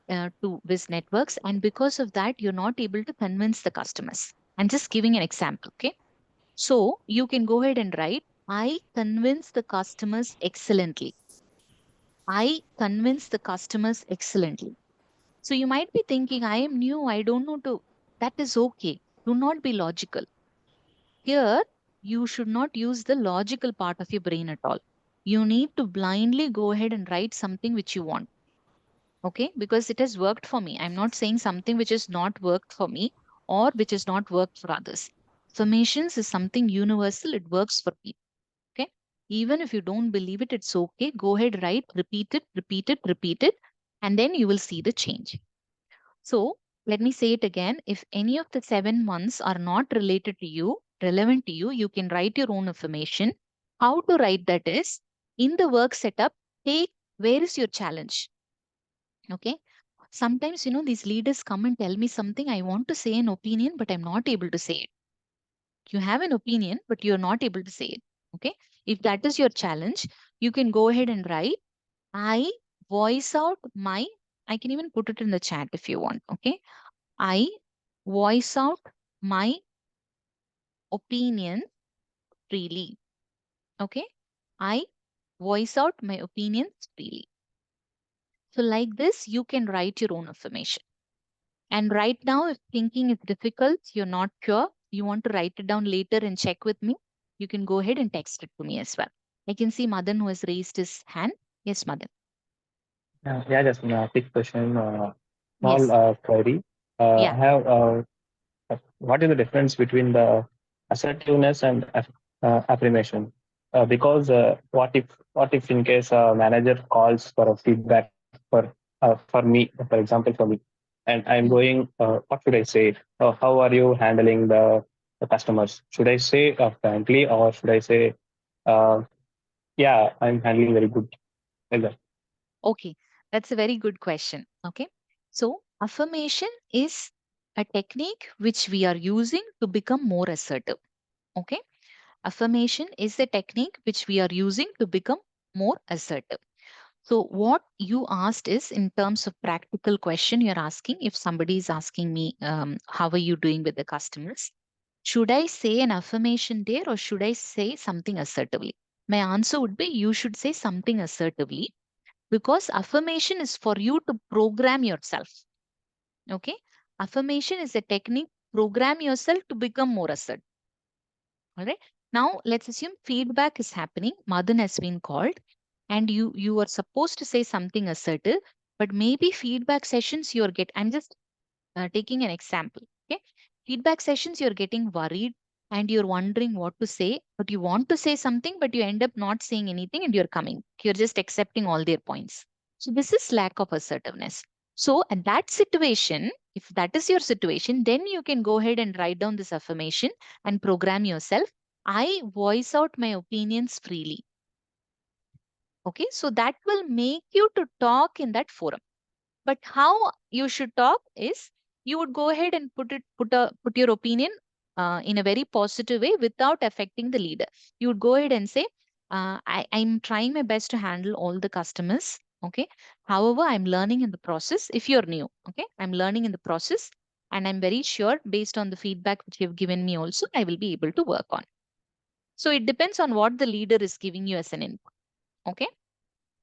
to this networks, and because of that, you're not able to convince the customers. I'm just giving an example. Okay. So you can go ahead and write, I convince the customers excellently. I convince the customers excellently. So you might be thinking, I am new, I don't know to. That is okay. Do not be logical. Here, you should not use the logical part of your brain at all. You need to blindly go ahead and write something which you want. Okay, because it has worked for me. I'm not saying something which has not worked for me or which has not worked for others. Affirmations is something universal, it works for people. Okay, even if you don't believe it, it's okay. Go ahead, write, repeat it, repeat it, repeat it, and then you will see the change. So let me say it again. If any of the 7 months are not related to you, relevant to you, you can write your own affirmation. How to write that is in the work setup, take where is your challenge? Okay. Sometimes, these leaders come and tell me something. I want to say an opinion, but I'm not able to say it. You have an opinion, but you're not able to say it. Okay. If that is your challenge, you can go ahead and write, I voice out my, I can even put it in the chat if you want. Okay. I voice out my opinion freely. Okay. I voice out my opinions freely. So like this, you can write your own affirmation. And right now, if thinking is difficult, you're not sure, you want to write it down later and check with me, you can go ahead and text it to me as well. I can see Madan who has raised his hand. Yes, Madan. Yeah, just a quick question. Small Yes. query. Yeah. I have what is the difference between the assertiveness and affirmation? Because what if in case a manager calls for a feedback for me, for example, for me, and I'm Mm. going, what should I say? How are you handling the customers? Should I say frankly, or should I say, uh, yeah, I'm handling very good, like that? Okay. That's a very good question. Okay. So affirmation is a technique which we are using to become more assertive. Okay. Affirmation is a technique which we are using to become more assertive. So what you asked is in terms of practical question, you're asking if somebody is asking me, how are you doing with the customers? Should I say an affirmation there or should I say something assertively? My answer would be you should say something assertively because affirmation is for you to program yourself. Okay. Affirmation is a technique, program yourself to become more assertive. All right. Now let's assume feedback is happening. Madan has been called and you are supposed to say something assertive, but maybe feedback sessions you're get. I'm just taking an example. Okay. Feedback sessions you're getting worried and you're wondering what to say, but you want to say something, but you end up not saying anything and you're coming. You're just accepting all their points. So this is lack of assertiveness. So at that situation, if that is your situation, then you can go ahead and write down this affirmation and program yourself. I voice out my opinions freely. Okay, so that will make you to talk in that forum. But how you should talk is you would go ahead and put your opinion in a very positive way without affecting the leader. You would go ahead and say, I'm trying my best to handle all the customers. Okay. However, I'm learning in the process. If you're new, okay, I'm learning in the process, and I'm very sure based on the feedback which you've given me also, I will be able to work on. So it depends on what the leader is giving you as an input. Okay.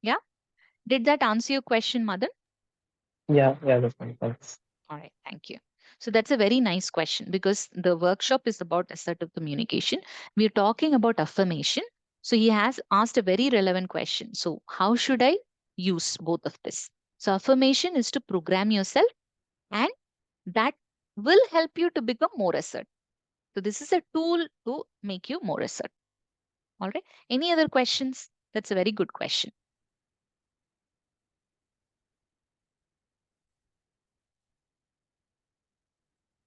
Yeah. Did that answer your question, Madan? Yeah, that's fine. Thanks. All right, thank you. So that's a very nice question because the workshop is about assertive communication. We're talking about affirmation. So he has asked a very relevant question. So how should I use both of this? So affirmation is to program yourself, and that will help you to become more assertive. So this is a tool to make you more assertive. All right. Any other questions? That's a very good question.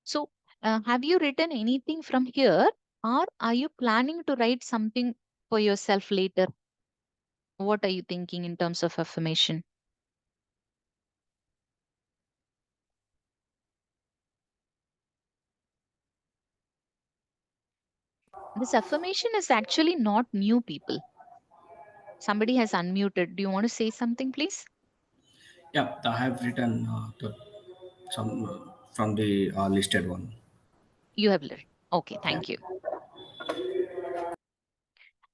So have you written anything from here, or are you planning to write something for yourself later? What are you thinking in terms of affirmation? This affirmation is actually not new, people. Somebody has unmuted. Do you want to say something, please? Yeah, I have written some from the listed one. You have learned. Okay, thank you.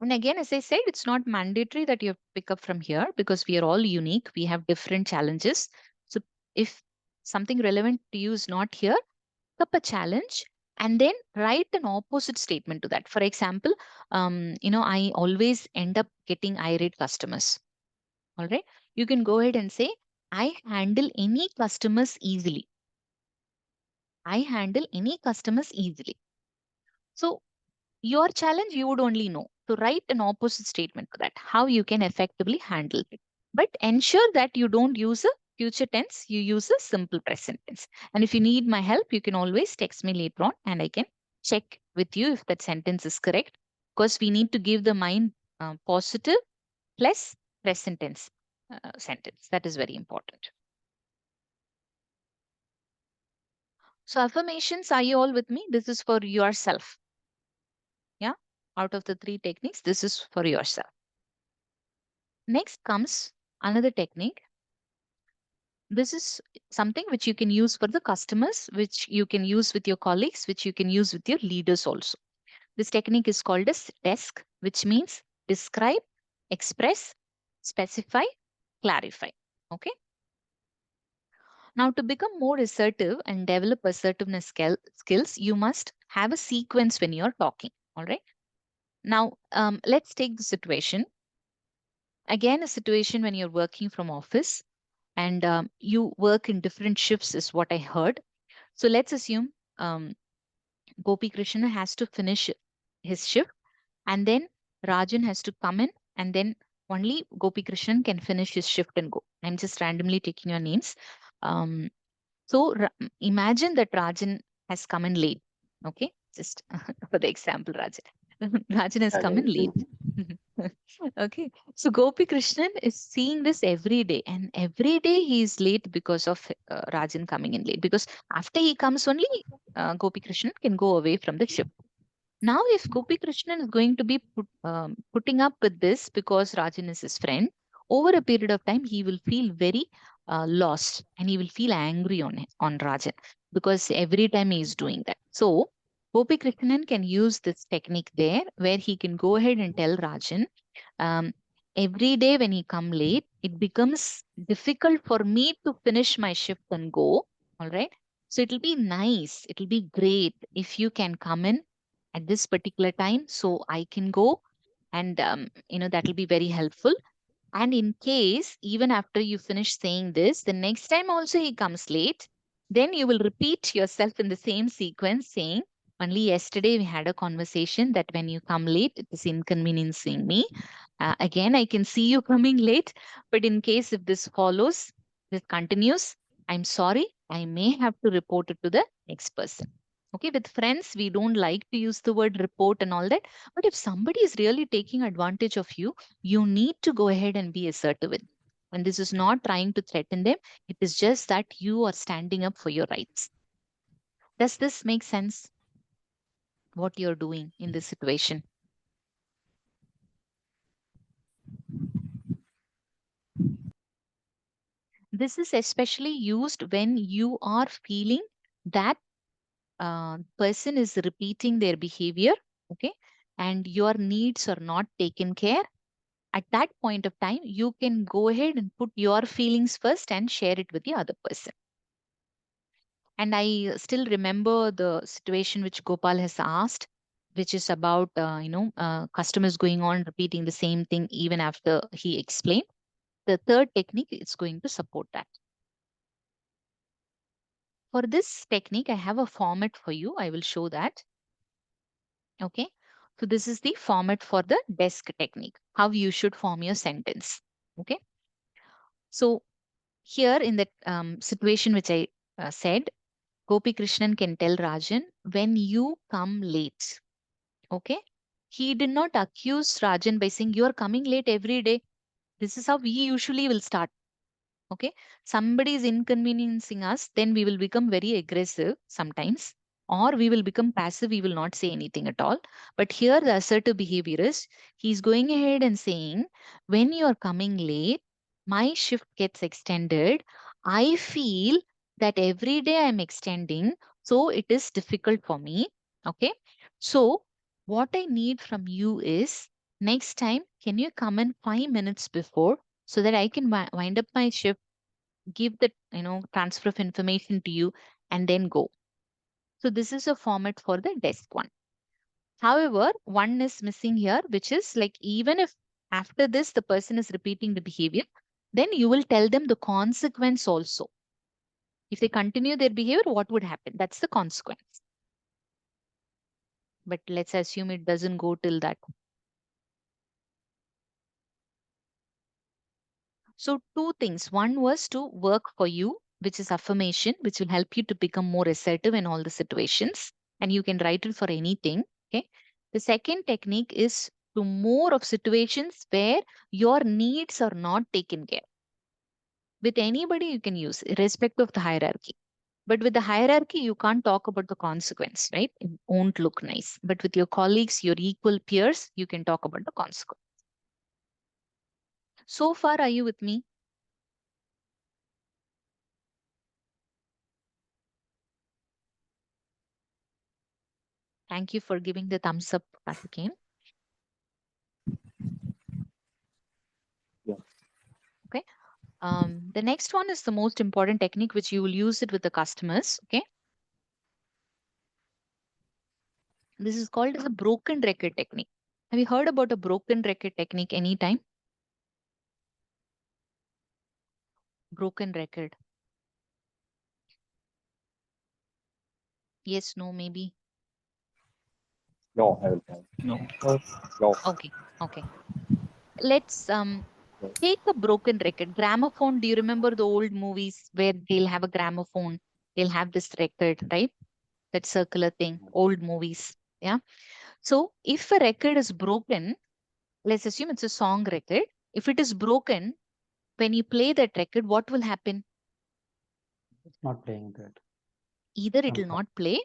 And again, as I said, it's not mandatory that you pick up from here because we are all unique. We have different challenges. So if something relevant to you is not here, pick up a challenge and then write an opposite statement to that. For example, I always end up getting irate customers. All right. You can go ahead and say, I handle any customers easily. I handle any customers easily. So your challenge, you would only know to write an opposite statement to that, how you can effectively handle it. But ensure that you don't use a future tense, you use a simple present tense. And if you need my help, you can always text me later on and I can check with you if that sentence is correct. Because we need to give the mind positive plus present tense sentence. That is very important. So affirmations, are you all with me? This is for yourself. Yeah. Out of the 3 techniques, this is for yourself. Next comes another technique. This is something which you can use for the customers, which you can use with your colleagues, which you can use with your leaders also. This technique is called as DESC, which means describe, express, specify, clarify. Okay. Now, to become more assertive and develop assertiveness skills, you must have a sequence when you're talking. All right. Now, let's take the situation. Again, a situation when you're working from office and you work in different shifts is what I heard. So let's assume Gopi Krishna has to finish his shift and then Rajan has to come in and then only Gopi Krishnan can finish his shift and go. I'm just randomly taking your names. Um, so imagine that Rajan has come in late. Okay, just for the example, Rajan. Rajan has come in late. Okay, so Gopi Krishnan is seeing this every day, and every day he is late because of Rajan coming in late. Because after he comes only, Gopi Krishnan can go away from the ship. Now, if Gopi Krishnan is going to be putting up with this because Rajan is his friend, over a period of time, he will feel very lost and he will feel angry on Rajan because every time he is doing that. So, Gopi Krishnan can use this technique there where he can go ahead and tell Rajan, um, every day when he come late, it becomes difficult for me to finish my shift and go. All right. So it'll be nice. It'll be great if you can come in at this particular time so I can go and that will be very helpful. And in case even after you finish saying this, the next time also he comes late, then you will repeat yourself in the same sequence saying, only yesterday we had a conversation that when you come late, it is inconveniencing me. Again, I can see you coming late, but in case if this follows, this continues, I'm sorry, I may have to report it to the next person. Okay, with friends, we don't like to use the word report and all that. But if somebody is really taking advantage of you, you need to go ahead and be assertive with them. And this is not trying to threaten them. It is just that you are standing up for your rights. Does this make sense? What you're doing in this situation? This is especially used when you are feeling that person is repeating their behavior, okay, and your needs are not taken care. At that point of time, you can go ahead and put your feelings first and share it with the other person. And I still remember the situation which Gopal has asked which is about, customers going on repeating the same thing even after he explained. The third technique is going to support that. For this technique, I have a format for you. I will show that. Okay. So this is the format for the desk technique, how you should form your sentence. Okay. So here in that situation which I said, Gopi Krishnan can tell Rajan, when you come late. Okay. He did not accuse Rajan by saying, you are coming late every day. This is how we usually will start. Okay. Somebody is inconveniencing us, then we will become very aggressive sometimes, or we will become passive. We will not say anything at all. But here, the assertive behavior is he's going ahead and saying, when you are coming late, my shift gets extended. I feel that every day I'm extending, so it is difficult for me. Okay. So, what I need from you is next time, can you come in 5 minutes before so that I can wind up my shift, give the transfer of information to you, and then go. So this is a format for the desk one. However, one is missing here, which is like even if after this the person is repeating the behavior, then you will tell them the consequence also. If they continue their behavior, what would happen? That's the consequence. But let's assume it doesn't go till that. So two things. One was to work for you, which is affirmation, which will help you to become more assertive in all the situations. And you can write it for anything. Okay. The second technique is to more of situations where your needs are not taken care. With anybody you can use, irrespective of the hierarchy. But with the hierarchy, you can't talk about the consequence, right? It won't look nice. But with your colleagues, your equal peers, you can talk about the consequence. So far, are you with me? Thank you for giving the thumbs up, Karthikeyan. Yeah. Okay. The next one is the most important technique, which you will use it with the customers. Okay. This is called as a broken record technique. Have you heard about a broken record technique anytime? Broken record. Yes, no, maybe. No, I will try. No. No. Okay. Okay. Let's take a broken record. Gramophone. Do you remember the old movies where they'll have a gramophone? They'll have this record, right? That circular thing. Old movies. Yeah. So if a record is broken, let's assume it's a song record. If it is broken, when you play that record, what will happen? It's not playing good. Either it will Some, not play,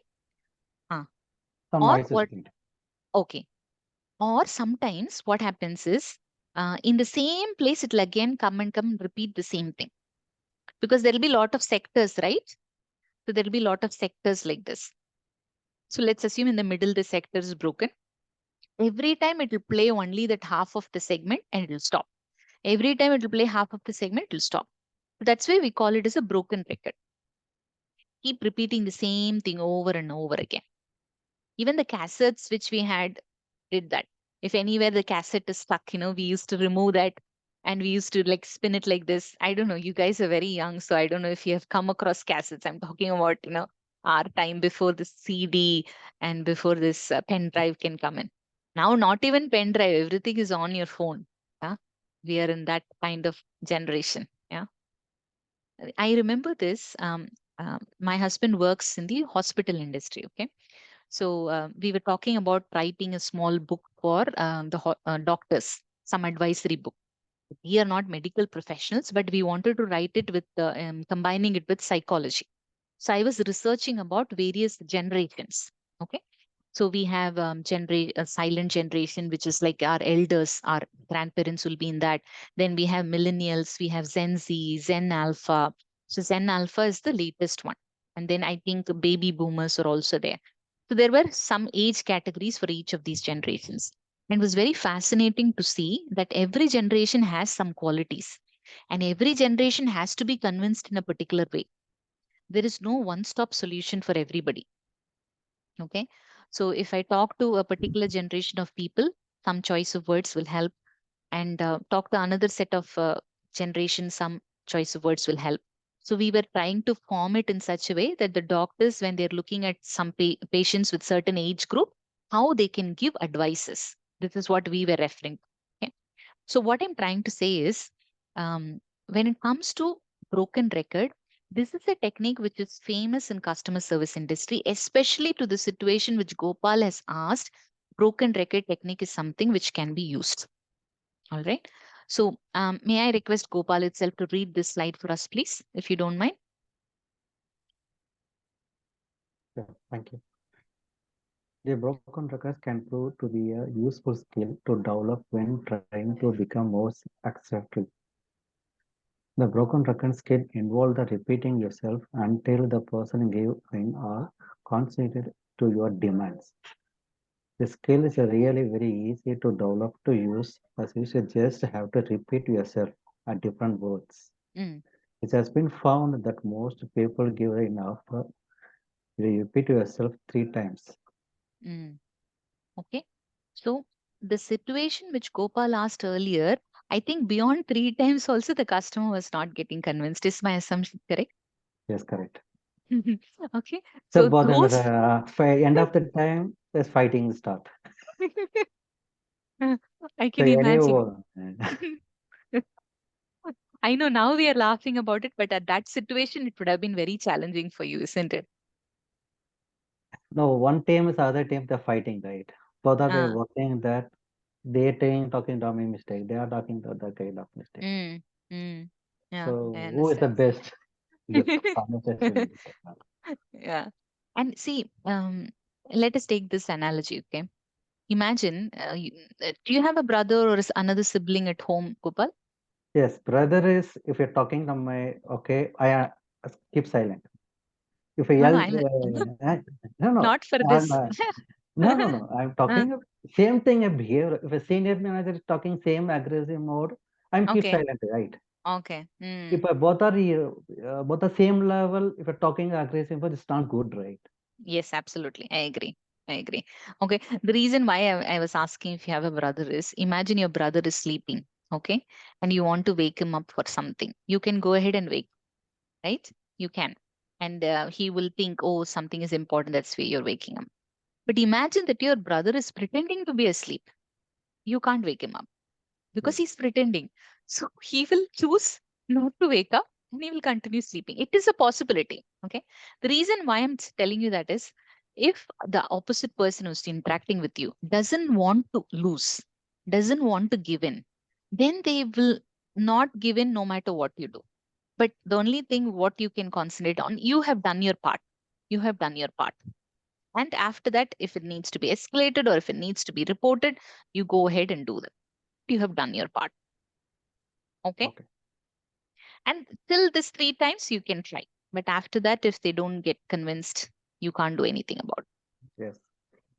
some or noise is what? created. Okay. Or sometimes what happens is, in the same place, it'll again come and repeat the same thing. Because there'll be a lot of sectors, right? So there'll be a lot of sectors like this. So let's assume in the middle, the sector is broken. Every time it will play only that half of the segment and it will stop. Every time it will play half of the segment, it will stop. So that's why we call it as a broken record. Keep repeating the same thing over and over again. Even the cassettes which we had did that. If anywhere the cassette is stuck, we used to remove that and we used to like spin it like this. I don't know. You guys are very young, so I don't know if you have come across cassettes. I'm talking about, our time before the CD and before this pen drive can come in. Now, not even pen drive, everything is on your phone. Yeah? We are in that kind of generation. Yeah. I remember this. My husband works in the hospital industry. Okay. So we were talking about writing a small book for the doctors, some advisory book. We are not medical professionals, but we wanted to write it with combining it with psychology. So I was researching about various generations. Okay. So we have a silent generation, which is like our elders, our grandparents will be in that. Then we have millennials, we have Gen Z, Zen Alpha. So Zen Alpha is the latest one. And then I think baby boomers are also there. So there were some age categories for each of these generations. And it was very fascinating to see that every generation has some qualities and every generation has to be convinced in a particular way. There is no one-stop solution for everybody. Okay. So if I talk to a particular generation of people, some choice of words will help, and talk to another set of generation, some choice of words will help. So we were trying to form it in such a way that the doctors, when they're looking at some patients with certain age group, how they can give advices. This is what we were referring to. Okay. So what I'm trying to say is, when it comes to broken record, this is a technique which is famous in customer service industry, especially to the situation which Gopal has asked. Broken record technique is something which can be used. All right. So may I request Gopal itself to read this slide for us, please, if you don't mind? Yeah, thank you. The broken records can prove to be a useful skill to develop when trying to become more assertive. The broken records can involve the repeating yourself until the person gave in or conceded to your demands. The skill is really very easy to develop to use, as you should just have to repeat yourself at different words. It has been found that most people give enough. You repeat yourself 3 times. Okay. So the situation which Gopal asked earlier, I think beyond 3 times also the customer was not getting convinced. Is my assumption correct? Yes, correct. Okay. So, So but then those end of the time, there's fighting start. I So can imagine. anyone, I know now we are laughing about it, but at that situation, it would have been very challenging for you, isn't it? no, one team is other team, they're fighting, right? Both are they Ah. working that they talking about my mistake. They are talking about the kind of mistake. Yeah, So I who is the understand. best? The conversation. Yeah. And see, let us take this analogy, okay? Imagine, do you have a brother or another sibling at home, Gopal? Yes, brother is if you're talking to my okay, I keep silent. If I No, no, yell, I'm no, no, not for I'm, this. no, I'm talking same thing. A behavior. If a senior manager is talking same aggressive mode, I'm keep Okay. silent, right? Okay. If both are both the same level, if you're talking aggressive, but it's not good, right? Yes, absolutely. I agree. I agree. Okay. The reason why I was asking if you have a brother is, imagine your brother is sleeping, okay, and you want to wake him up for something. You can go ahead and wake, right? You can. And he will think, oh, something is important. That's why you're waking him. But imagine that your brother is pretending to be asleep. You can't wake him up because he's pretending. So he will choose not to wake up and he will continue sleeping. It is a possibility. Okay. The reason why I'm telling you that is, if the opposite person who's interacting with you doesn't want to lose, doesn't want to give in, then they will not give in no matter what you do. But the only thing what you can concentrate on, you have done your part. You have done your part. And after that, if it needs to be escalated or if it needs to be reported, you go ahead and do that. You have done your part. Okay. And till this 3 times you can try. But after that, if they don't get convinced, you can't do anything about it. Yes.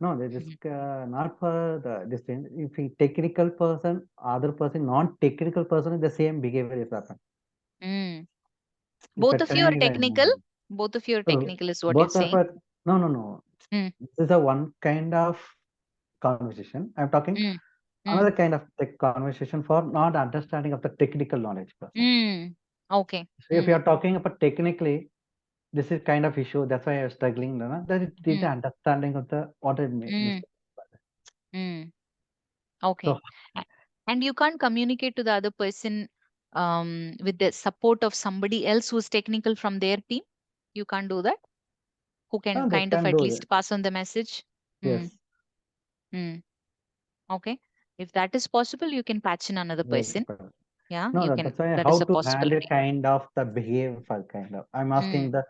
No, this is not for this thing. If a technical person, other person, non-technical person, the same behavior is happen. If Both a of you are time, technical. Both of you are technical is what you're both of saying. us, no. This is a one kind of conversation. I'm talking another kind of tech conversation for not understanding of the technical knowledge person. Okay. So if you are talking about technically, this is kind of issue. That's why I was struggling. That is the understanding of the what it means. Okay. So And you can't communicate to the other person with the support of somebody else who's technical from their team. You can't do that. Who can they kind of can at do least that. pass on the message. Yes. Okay. If that is possible, you can patch in another Yes. person. Yeah, No, you can. that's why That how is a to handle possibility. kind of the behavior for kind of. I'm asking the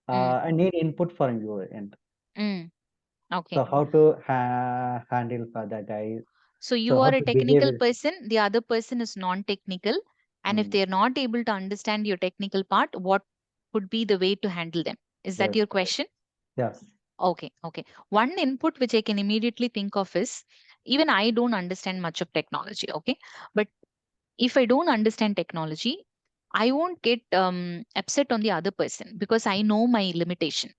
I need input from your end. Okay. So how to handle for the guy. So you So how are a to behave technical is person, the other person is non-technical. And if they're not able to understand your technical part, what would be the way to handle them? Is that yes, your correct. question? Yes. Okay. One input which I can immediately think of is, even I don't understand much of technology. Okay. But if I don't understand technology, I won't get upset on the other person because I know my limitation.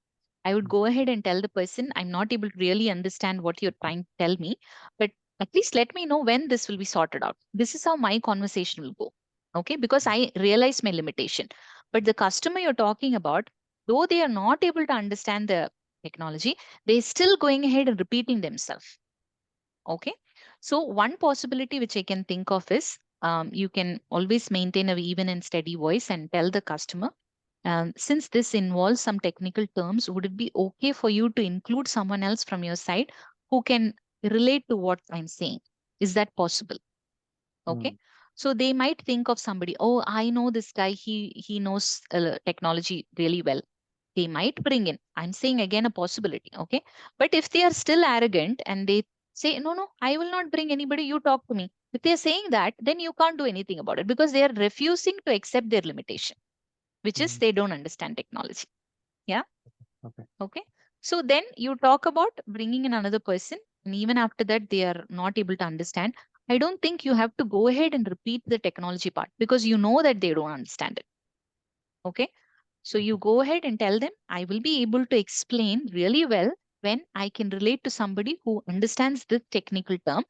I would go ahead and tell the person, I'm not able to really understand what you're trying to tell me, but at least let me know when this will be sorted out. This is how my conversation will go. Okay, because I realize my limitation. But the customer you're talking about, though they are not able to understand the technology, they're still going ahead and repeating themselves. Okay. So one possibility which I can think of is you can always maintain a even and steady voice and tell the customer, since this involves some technical terms, would it be okay for you to include someone else from your side who can relate to what I'm saying? Is that possible? Okay. So they might think of somebody, oh, I know this guy, he knows technology really well. They might bring in, I'm saying again a possibility. Okay. But if they are still arrogant and they say, no, no, I will not bring anybody, you talk to me. If they're saying that, then you can't do anything about it because they are refusing to accept their limitation, which is they don't understand technology. Yeah. Okay. Okay. So then you talk about bringing in another person, and even after that, they are not able to understand. I don't think you have to go ahead and repeat the technology part because you know that they don't understand it. Okay. So you go ahead and tell them, I will be able to explain really well when I can relate to somebody who understands this technical term.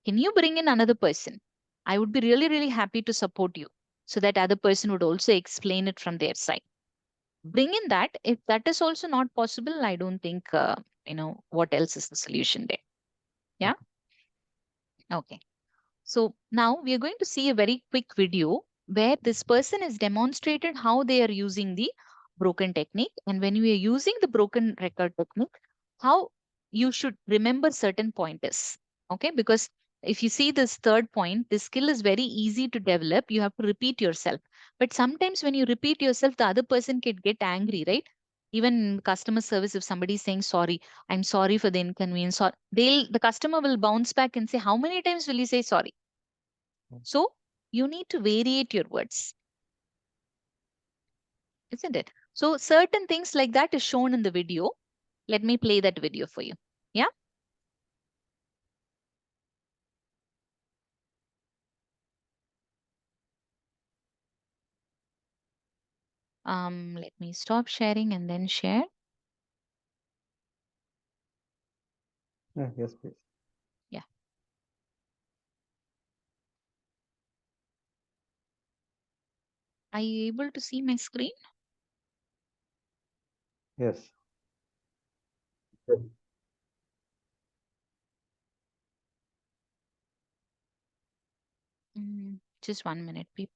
Can you bring in another person? I would be really, really happy to support you so that other person would also explain it from their side. Bring in that. If that is also not possible, I don't think, what else is the solution there? Yeah. Okay. So now we are going to see a very quick video where this person has demonstrated how they are using the broken technique. And when we are using the broken record technique, how you should remember certain pointers. Okay. Because if you see this third point, this skill is very easy to develop. You have to repeat yourself. But sometimes when you repeat yourself, the other person can get angry, right? Even in customer service, if somebody is saying sorry, I'm sorry for the inconvenience, or the customer will bounce back and say, how many times will you say sorry? So you need to variate your words, isn't it? So certain things like that is shown in the video. Let me play that video for you. Yeah. Let me stop sharing and then share. Yes, please. Yeah. Are you able to see my screen? Yes. Just 1 minute, people.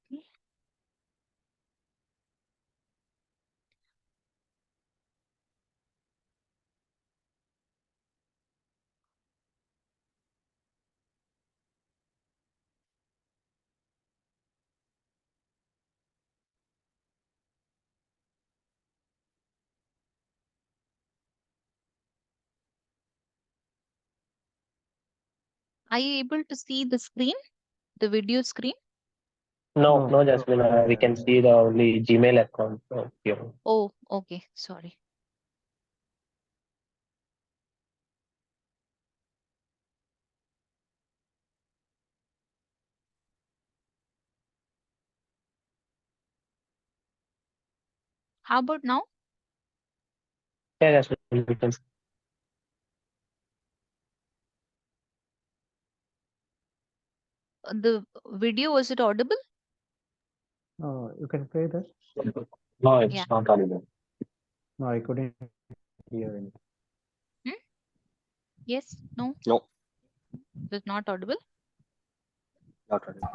Are you able to see the screen, the video screen? No, no, Jasmine. We can see the only Gmail account here. Oh, okay. Sorry. How about now? Yeah, Jasmine, we can. The video, was it audible? You can play that? No, it's Yeah. not audible. No, I couldn't hear anything. Yes, no, No, it was not audible. not audible.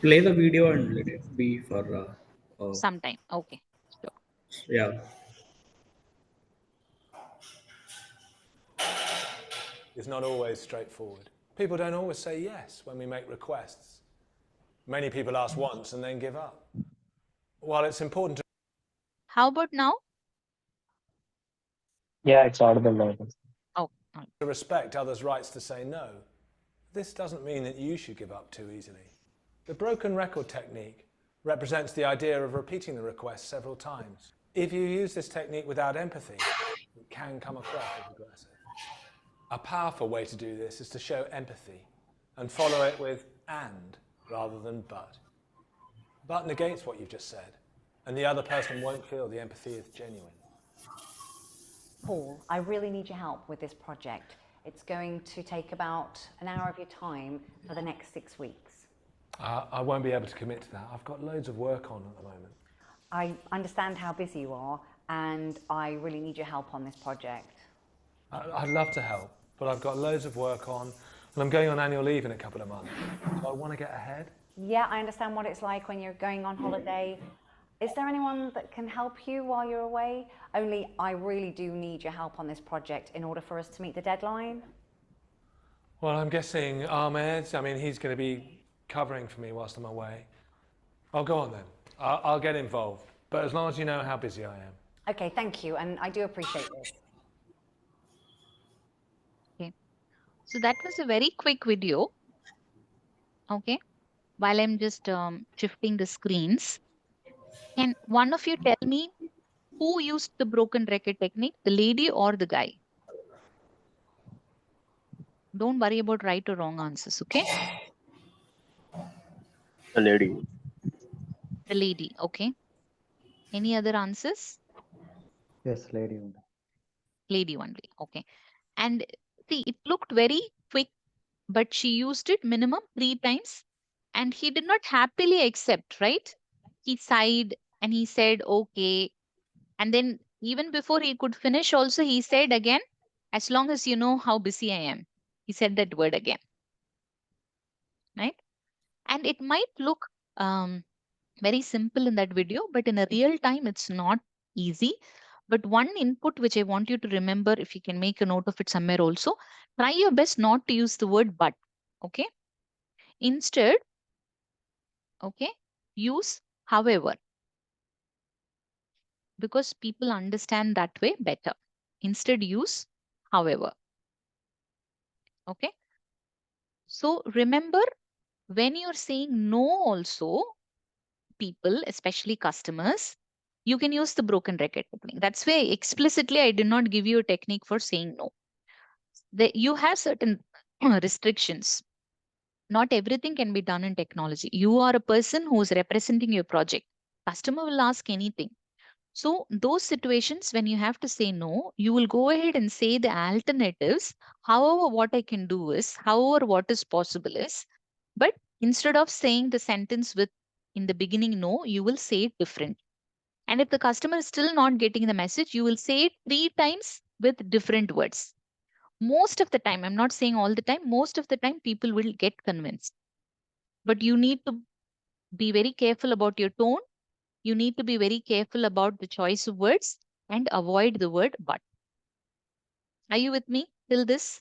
Play the video and let it be for Sometime. Okay. Sure. yeah. Is not always straightforward. People don't always say yes when we make requests. Many people ask once and then give up. While it's important to How about now? Yeah, it's audible now. Oh. respect others' rights to say no, this doesn't mean that you should give up too easily. The broken record technique represents the idea of repeating the request several times. If you use this technique without empathy, it can come across as aggressive. A powerful way to do this is to show empathy and follow it with and rather than but. But negates what you've just said. and the other person won't feel the empathy is genuine. Paul, I really need your help with this project. It's going to take about an hour of your time for the next 6 weeks. I won't be able to commit to that. I've got loads of work on at the moment. I understand how busy you are, and I really need your help on this project. I'd love to help, but I've got loads of work on, and I'm going on annual leave in a couple of months. So I want to get ahead. Yeah, I understand what it's like when you're going on holiday. Is there anyone that can help you while you're away? Only I really do need your help on this project in order for us to meet the deadline. Well, I'm guessing Ahmed, I mean, he's going to be covering for me whilst I'm away. I'll go on then. I'll get involved, but as long as you know how busy I am. Okay, thank you, and I do appreciate this. Okay, so that was a very quick video. Okay, while I'm just shifting the screens, can one of you tell me who used the broken record technique, the lady or the guy? Don't worry about right or wrong answers, okay? The lady. The lady, okay. Any other answers? Yes, lady only. Lady only, okay. And see, it looked very quick, but she used it minimum 3 times and he did not happily accept, right? He sighed and he said, okay. And then even before he could finish also, he said again, as long as you know how busy I am. He said that word again, right? And it might look very simple in that video, but in a real time, it's not easy. But one input which I want you to remember, if you can make a note of it somewhere also, try your best not to use the word but, okay? Instead, okay, use however, because people understand that way better. Instead, use however, okay? So remember, when you're saying no also, people, especially customers, you can use the broken record technique. That's why explicitly I did not give you a technique for saying no. You have certain restrictions. Not everything can be done in technology. You are a person who is representing your project. Customer will ask anything. So those situations when you have to say no, you will go ahead and say the alternatives. However, what I can do is, however, what is possible is, but instead of saying the sentence with in the beginning no, you will say it different. And if the customer is still not getting the message, you will say it 3 times with different words. Most of the time, I'm not saying all the time, most of the time people will get convinced. But you need to be very careful about your tone. You need to be very careful about the choice of words and avoid the word but. Are you with me till this?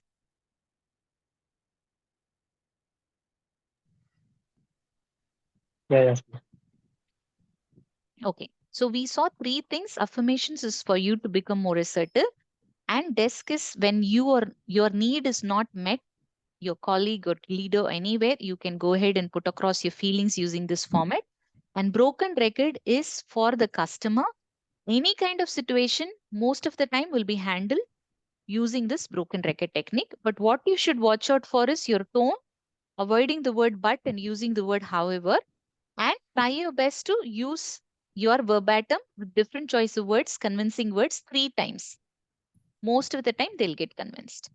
Yeah. Okay. So we saw 3 things. Affirmations is for you to become more assertive. And desk is when your need is not met, your colleague or leader anywhere, you can go ahead and put across your feelings using this format. And broken record is for the customer. Any kind of situation, most of the time will be handled using this broken record technique. But what you should watch out for is your tone, avoiding the word but and using the word however, and try your best to use your verbatim with different choice of words, convincing words 3 times. Most of the time they'll get convinced.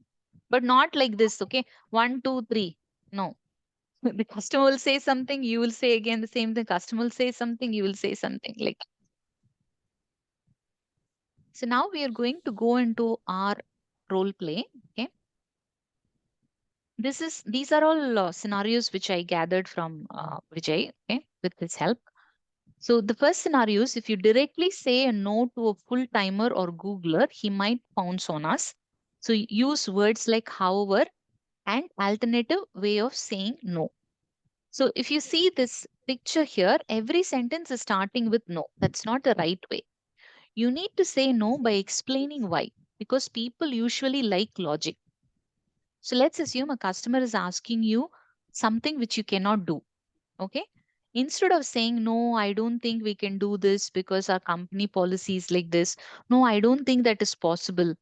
But not like this, okay? 1, 2, 3. No. The customer will say something, you will say again the same thing. Customer will say something, you will say something like. So now we are going to go into our role play. Okay. These are all scenarios which I gathered from Vijay, okay, with his help. So the first scenario is if you directly say a no to a full timer or Googler, he might pounce on us. So use words like however and alternative way of saying no. So if you see this picture here, every sentence is starting with no. That's not the right way. You need to say no by explaining why, because people usually like logic. So let's assume a customer is asking you something which you cannot do. Okay. Instead of saying, no, I don't think we can do this because our company policy is like this. No, I don't think that is possible.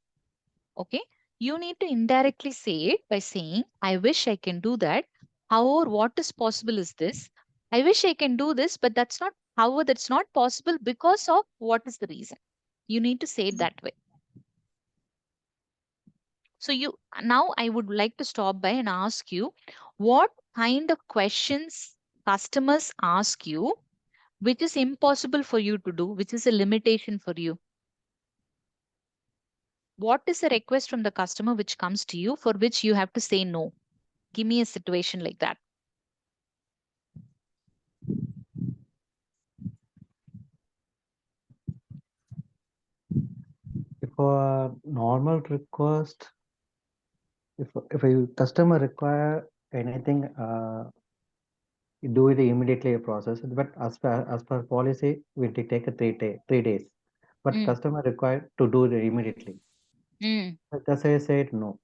Okay. You need to indirectly say it by saying, I wish I can do that. However, what is possible is this. I wish I can do this, but that's not However, that's not possible because of what is the reason. You need to say it that way. So now I would like to stop by and ask you, what kind of questions customers ask you, which is impossible for you to do, which is a limitation for you? What is a request from the customer which comes to you for which you have to say no? Give me a situation like that. If a normal request, if a customer require anything, do it immediately a process. But as per policy, we take a 3 days. But customer required to do it immediately. Just I said no.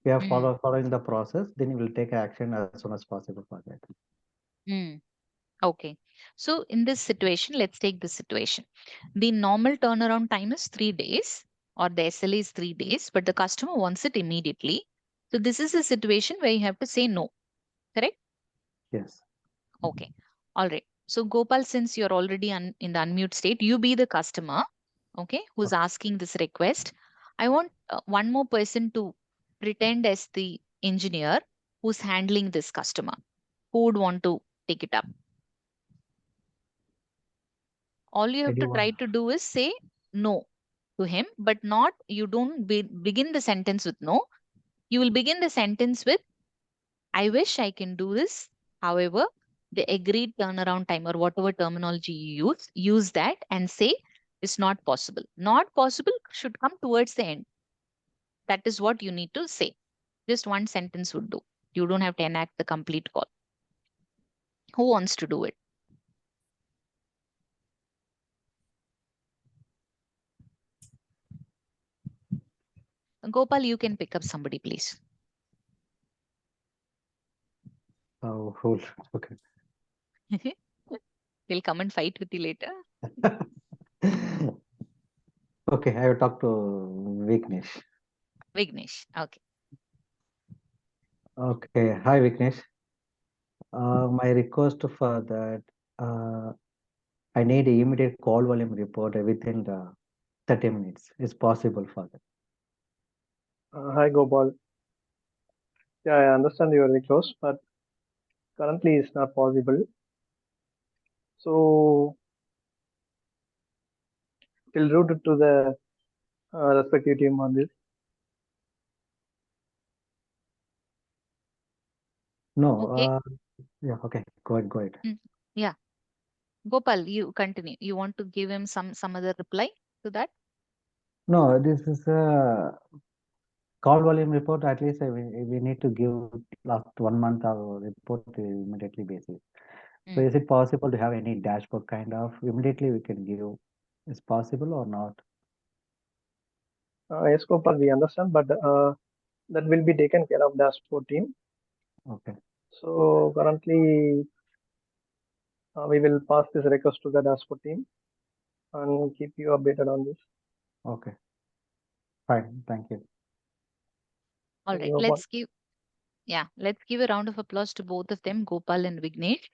We are following the process, then we will take action as soon as possible for that. Okay. So in this situation, let's take this situation. The normal turnaround time is 3 days, or the SLA is 3 days, but the customer wants it immediately. So this is a situation where you have to say no, correct? Yes. Okay. All right. So Gopal, since you're already in the unmute state, you be the customer, okay, who's asking this request. I want one more person to pretend as the engineer who's handling this customer. Who would want to take it up? All you have to try to do is say no to him, but not, you don't begin the sentence with no. You will begin the sentence with, I wish I can do this. However, the agreed turnaround time or whatever terminology you use that and say it's not possible. Not possible should come towards the end. That is what you need to say. Just one sentence would do. You don't have to enact the complete call. Who wants to do it? Gopal, you can pick up somebody, please. Oh, okay. We'll come and fight with you later. Okay, I will talk to Vignesh. Vignesh, okay. Okay, hi Vignesh. My request for that, I need an immediate call volume report within the 30 minutes. Is possible for that? Hi, Gopal. Yeah, I understand your request, but currently it's not possible. So, we'll route it to the respective team on this. No. Okay. Yeah. Okay. Go ahead. Yeah. Gopal, you continue. You want to give him some other reply to that? No, this is a call volume report. At least we need to give last 1 month our report immediately basis. So is it possible to have any dashboard kind of immediately we can give? Is possible or not? Yes, Gopal, we understand, but that will be taken care of dashboard team. Okay. So currently, we will pass this request to the dashboard team and keep you updated on this. Okay. Fine. Thank you. All right. Let's give a round of applause to both of them, Gopal and Vignesh.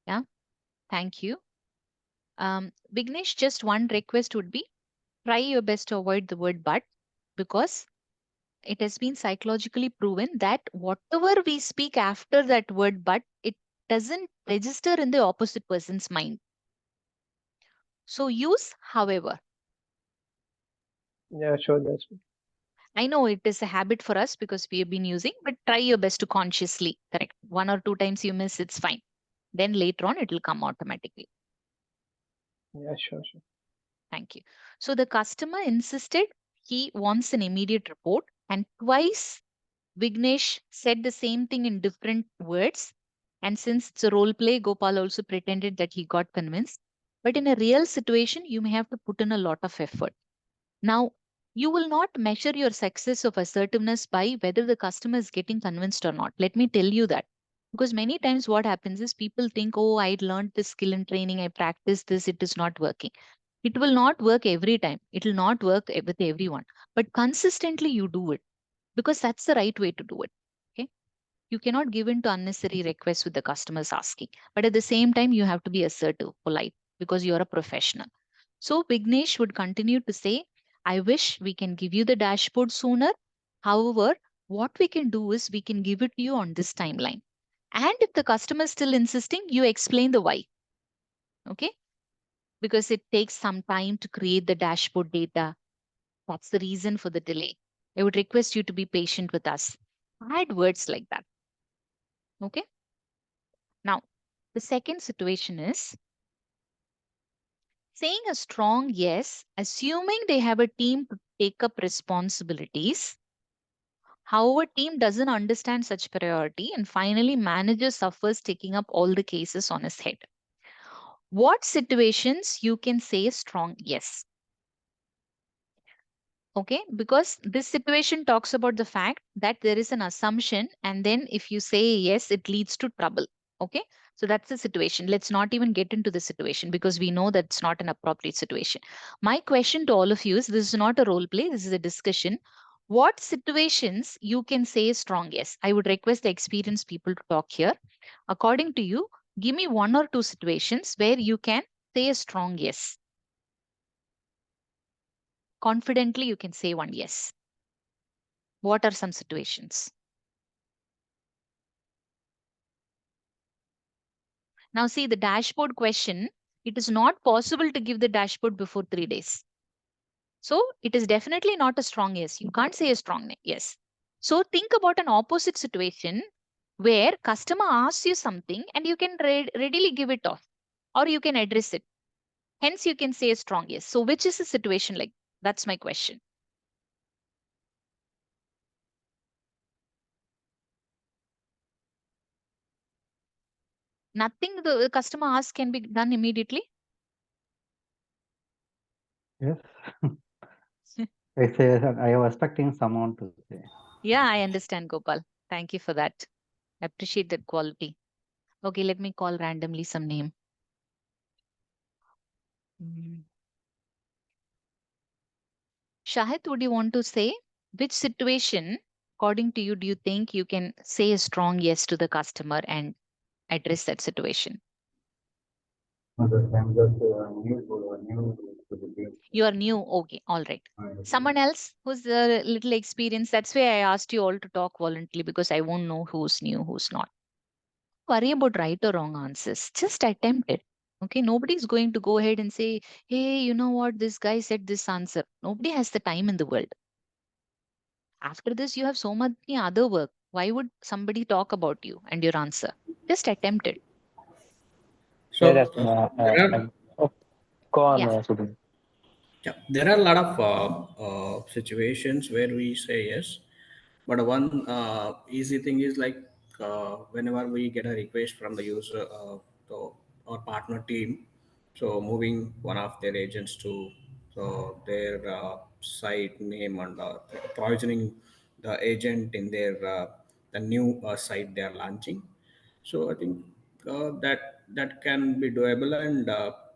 Yeah. Thank you. Vignesh, just one request would be, try your best to avoid the word but, because it has been psychologically proven that whatever we speak after that word but, it doesn't register in the opposite person's mind. So use however. Yeah, sure, Jasmine. I know it is a habit for us because we have been using, but try your best to consciously correct. 1 or 2 times you miss, it's fine. Then later on, it will come automatically. Yeah, sure. Thank you. So the customer insisted he wants an immediate report, and twice Vignesh said the same thing in different words. And since it's a role play, Gopal also pretended that he got convinced. But in a real situation, you may have to put in a lot of effort. Now, you will not measure your success of assertiveness by whether the customer is getting convinced or not. Let me tell you that. Because many times what happens is people think, oh, I learned this skill in training, I practiced this, it is not working. It will not work every time. It will not work with everyone. But consistently you do it because that's the right way to do it. Okay. You cannot give in to unnecessary requests with the customers asking. But at the same time, you have to be assertive, polite, because you're a professional. So Vignesh would continue to say, I wish we can give you the dashboard sooner. However, what we can do is we can give it to you on this timeline. And if the customer is still insisting, you explain the why. Okay? Because it takes some time to create the dashboard data. That's the reason for the delay. I would request you to be patient with us. Add words like that. Okay? Now, the second situation is saying a strong yes, assuming they have a team to take up responsibilities. However, team doesn't understand such priority, and finally manager suffers taking up all the cases on his head. What situations you can say a strong yes? Okay, because this situation talks about the fact that there is an assumption, and then if you say yes, it leads to trouble. Okay, so that's the situation. Let's not even get into the situation because we know that's not an appropriate situation. My question to all of you is, this is not a role play, this is a discussion. What situations you can say a strong yes? I would request the experienced people to talk here. According to you, give me one or two situations where you can say a strong yes. Confidently, you can say one yes. What are some situations? Now see the dashboard question, it is not possible to give the dashboard before 3 days. So it is definitely not a strong yes. You can't say a strong yes. So think about an opposite situation where customer asks you something and you can readily give it off or you can address it. Hence you can say a strong yes. So which is the situation like? That's my question. Nothing the customer asks can be done immediately. Yes. I say I was expecting someone to say. Yeah, I understand, Gopal. Thank you for that. I appreciate that quality. Okay, let me call randomly some name. Shahid, would you want to say which situation, according to you, do you think you can say a strong yes to the customer and address that situation? I'm just new to the game. You are new. Okay, all right. Someone else who's a little experienced. That's why I asked you all to talk voluntarily because I won't know who's new, who's not. Worry about right or wrong answers. Just attempt it. Okay, nobody's going to go ahead and say, hey, you know what, this guy said this answer. Nobody has the time in the world. After this, you have so much other work. Why would somebody talk about you and your answer? Just attempt it. So Yeah, that's there are go on, Yeah. Subin. yeah, there are a lot of situations where we say yes, but one easy thing is like whenever we get a request from the user to our partner team, so moving one of their agents to their site name and provisioning the agent in their the new site they are launching. So I think that can be doable, and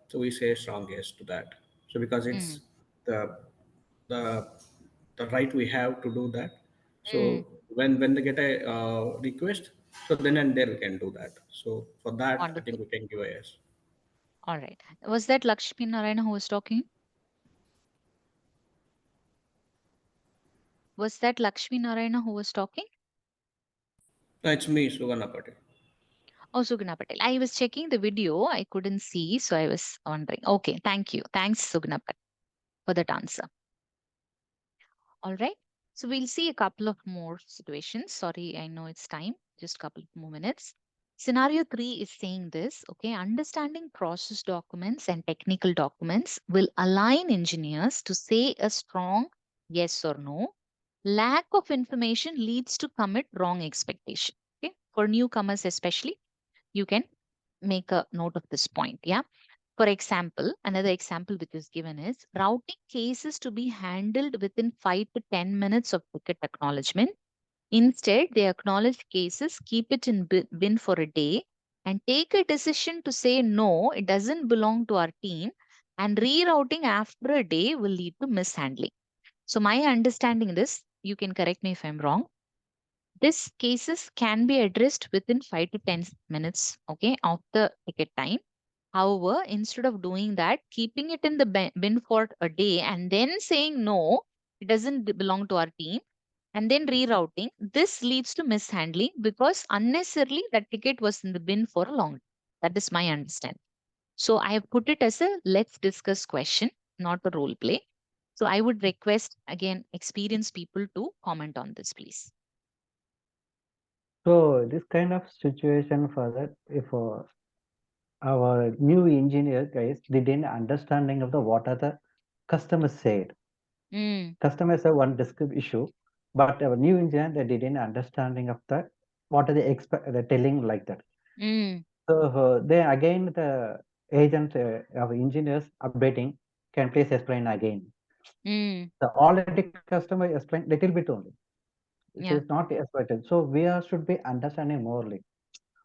so we say strong yes to that. So because it's Mm. the the the right we have to do that. Mm. So when they get a request, so then and there we can do that. So for that, I think Wonderful. we can give a yes. All right. Was that Lakshmi Narayana who was talking? Was that Lakshmi Narayana who was talking? No, it's me, Sugana Patel. Oh, Sugna Patel. I was checking the video. I couldn't see, so I was wondering. Okay, thank you. Thanks, Sugna Patel, for that answer. All right. So we'll see a couple of more situations. Sorry, I know it's time. Just a couple of more minutes. Scenario 3 is saying this, okay, understanding process documents and technical documents will align engineers to say a strong yes or no. Lack of information leads to commit wrong expectation. Okay, for newcomers especially, you can make a note of this point. Yeah. For example, another example which is given is routing cases to be handled within 5 to 10 minutes of ticket acknowledgement. Instead, they acknowledge cases, keep it in bin for a day, and take a decision to say no, it doesn't belong to our team, and rerouting after a day will lead to mishandling. So my understanding is, you can correct me if I'm wrong, These cases can be addressed within 5 to 10 minutes, okay, of the ticket time. However, instead of doing that, keeping it in the bin for a day and then saying no, it doesn't belong to our team, and then rerouting, this leads to mishandling because unnecessarily that ticket was in the bin for a long time. That is my understanding. So I have put it as a let's discuss question, not a role play. So I would request again experienced people to comment on this, please. So this kind of situation for that, if our new engineer guys didn't understanding of the what are the customers said. Customers have one descriptive issue, but our new engineer they didn't understanding of the what are they expect they're telling like that. So then again the agent our engineers updating can please explain again. The already customer explained little bit only. It Yeah. is not expected. So we are should be understanding morely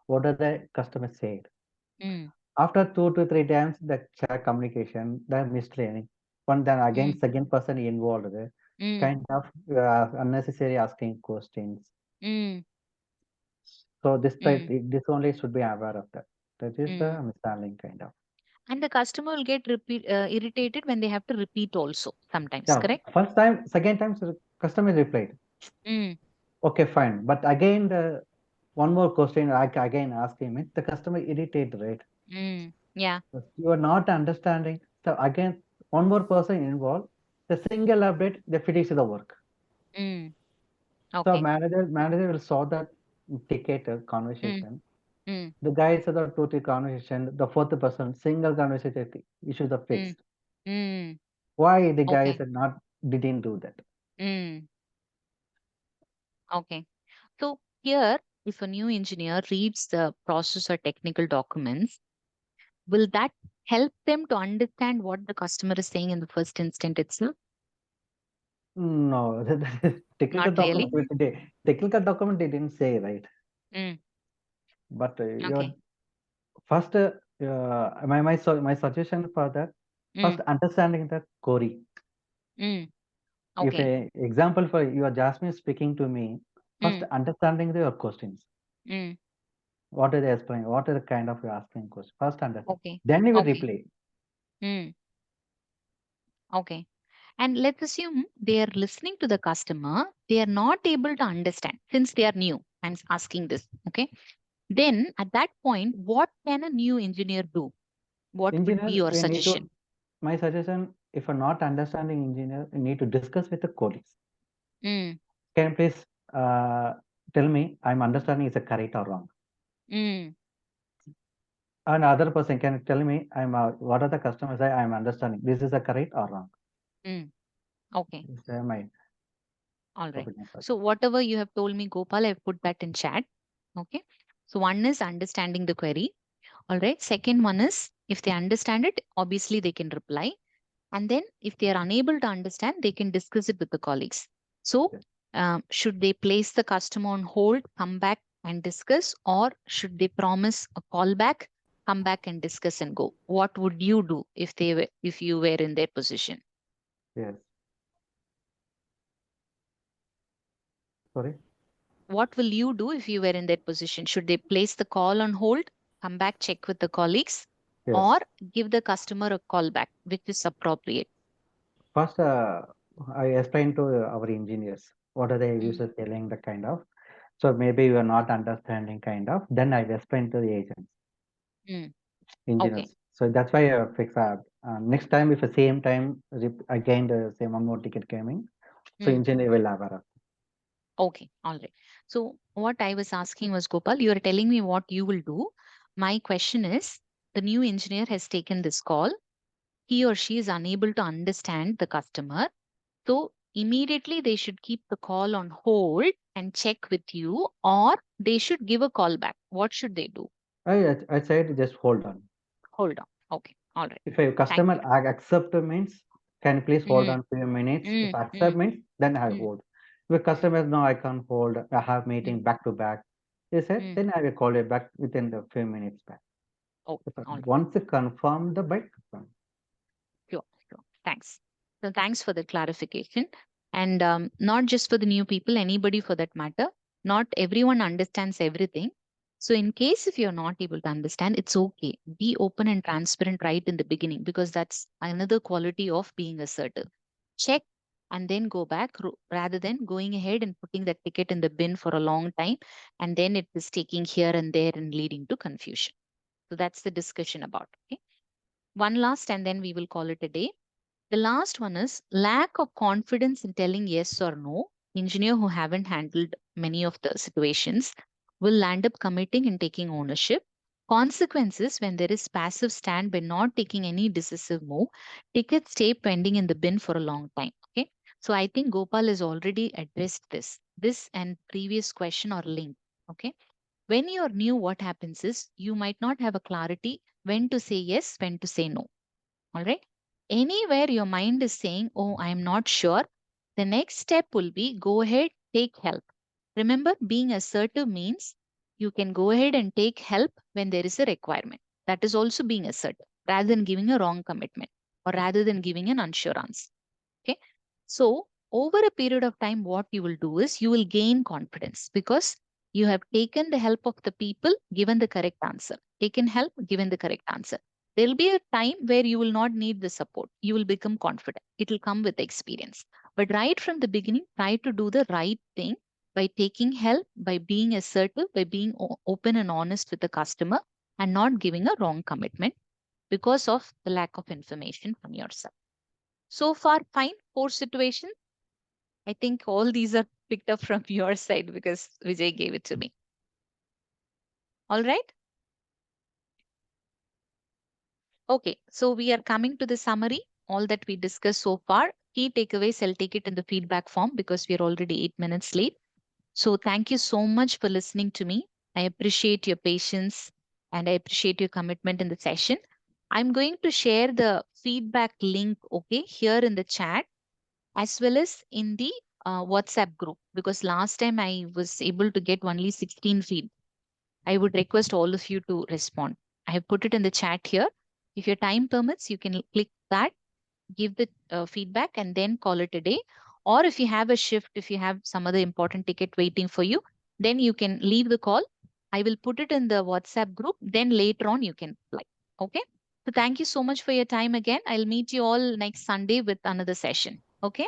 what are the customers said. After 2 to 3 times the chat communication, the mistraining, one then again second person involved there, kind of unnecessary asking questions. So this type, this only should be aware of that. That is the mishandling kind of. And the customer will get irritated when they have to repeat also sometimes, Yeah, correct? first time, second time, so customer replied. Okay, fine. But again, the one more question I again ask him, the customer irritated, right? Yeah. You are not understanding. So again, one more person involved, the single update, they finish the work. So Okay. manager will solve that ticket conversation. The guys are the total conversation, the fourth person, single conversation issues are fixed. Why the guys Okay. are not didn't do that? Okay. So here, if a new engineer reads the process or technical documents, will that help them to understand what the customer is saying in the first instant itself? No, technical Not really. document. Technical document they didn't say right. But your Okay. first my suggestion for that first understanding the query. If Okay. a example for your Jasmine speaking to me, first understanding your questions. What are they explaining? What are the kind of you asking questions? First understand. Okay. Then you will Okay. reply. Okay. And let's assume they are listening to the customer, they are not able to understand since they are new. I'm asking this. Okay. Then at that point, what can a new engineer do? What would be Engineer, your we need suggestion? to, my suggestion, if you're not understanding engineer, you need to discuss with the colleagues. Can you please tell me I'm understanding is a correct or wrong? Another person can tell me what are the customers say I'm understanding. This is a correct or wrong? Okay. This is my All right. opinion. So whatever you have told me, Gopal, I've put that in chat. Okay. So one is understanding the query. All right. Second one is if they understand it, obviously they can reply. And then if they are unable to understand, they can discuss it with the colleagues. So should they place the customer on hold, come back and discuss, or should they promise a call back, come back and discuss and go? What would you do if if you were in their position? Yes. Sorry. What will you do if you were in that position? Should they place the call on hold, come back, check with the colleagues, Yes. or give the customer a call back, which is appropriate? First, I explained to our engineers what are the users telling the kind of. So maybe you are not understanding kind of. Then I explained to the agents, engineers. Okay. So that's why I fix that. Next time, if the same time again the same one more ticket coming, so engineer will have a. Okay, all right. So what I was asking was, Gopal, you are telling me what you will do. My question is, the new engineer has taken this call. He or she is unable to understand the customer. So immediately they should keep the call on hold and check with you, or they should give a call back. What should they do? I said just hold on. Hold on. Okay, all right. If a customer accept means, can you please hold on few minutes? If accept means, then I hold. If customer no, I can't hold. I have meeting back to back. They said, then I will call you back within the few minutes back. Oh, all right. Once you confirm the bike, Sure, sure. Thanks. So thanks for the clarification. And not just for the new people, anybody for that matter. Not everyone understands everything. So in case if you're not able to understand, it's okay. Be open and transparent right in the beginning, because that's another quality of being assertive. Check and then go back rather than going ahead and putting that ticket in the bin for a long time, and then it is taking here and there and leading to confusion. So that's the discussion about. Okay. One last, and then we will call it a day. The last one is lack of confidence in telling yes or no. Engineer who haven't handled many of the situations will land up committing and taking ownership. Consequences when there is passive stand by not taking any decisive move. Tickets stay pending in the bin for a long time. Okay. So I think Gopal has already addressed this. This and previous question or link. Okay. When you're new, what happens is you might not have a clarity when to say yes, when to say no. All right. Anywhere your mind is saying, oh, I'm not sure, the next step will be go ahead, take help. Remember, being assertive means you can go ahead and take help when there is a requirement. That is also being assertive rather than giving a wrong commitment or rather than giving an unsure answer. Okay. So, over a period of time, what you will do is you will gain confidence because you have taken the help of the people, given the correct answer. Taken help, given the correct answer. There will be a time where you will not need the support. You will become confident. It will come with experience. But right from the beginning, try to do the right thing by taking help, by being assertive, by being open and honest with the customer, and not giving a wrong commitment because of the lack of information from yourself. So far, fine. 4 situations. I think all these are picked up from your side because Vijay gave it to me. All right. Okay, so we are coming to the summary. All that we discussed so far. Key takeaways, I'll take it in the feedback form because we are already 8 minutes late. So thank you so much for listening to me. I appreciate your patience and I appreciate your commitment in the session. I'm going to share the feedback link, okay, here in the chat as well as in the WhatsApp group, because last time I was able to get only 16 feed. I would request all of you to respond. I have put it in the chat here. If your time permits, you can click that, give the feedback, and then call it a day. Or if you have a shift, if you have some other important ticket waiting for you, then you can leave the call. I will put it in the WhatsApp group. Then later on, you can apply. Okay. So thank you so much for your time again. I'll meet you all next Sunday with another session. Okay.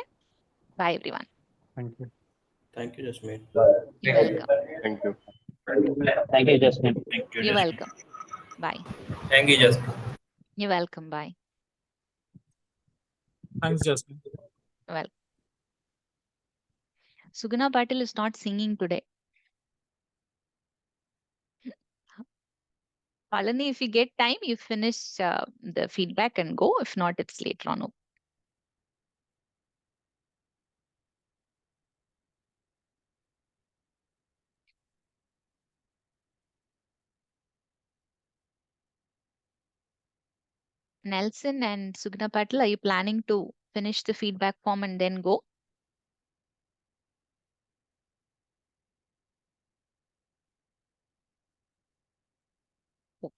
Bye, everyone. Thank you. Thank you, Jasmine. You're welcome. Thank you. Thank you, Jasmine. Thank you, You're Jasmine. welcome. Bye. Thank you, Jasmine. You're welcome. Bye. Thanks, Jasmine. Well, Suguna Patil is not singing today. Palani, if you get time, you finish the feedback and go. If not, it's later on. Nelson and Sugna Patil, are you planning to finish the feedback form and then go? Okay.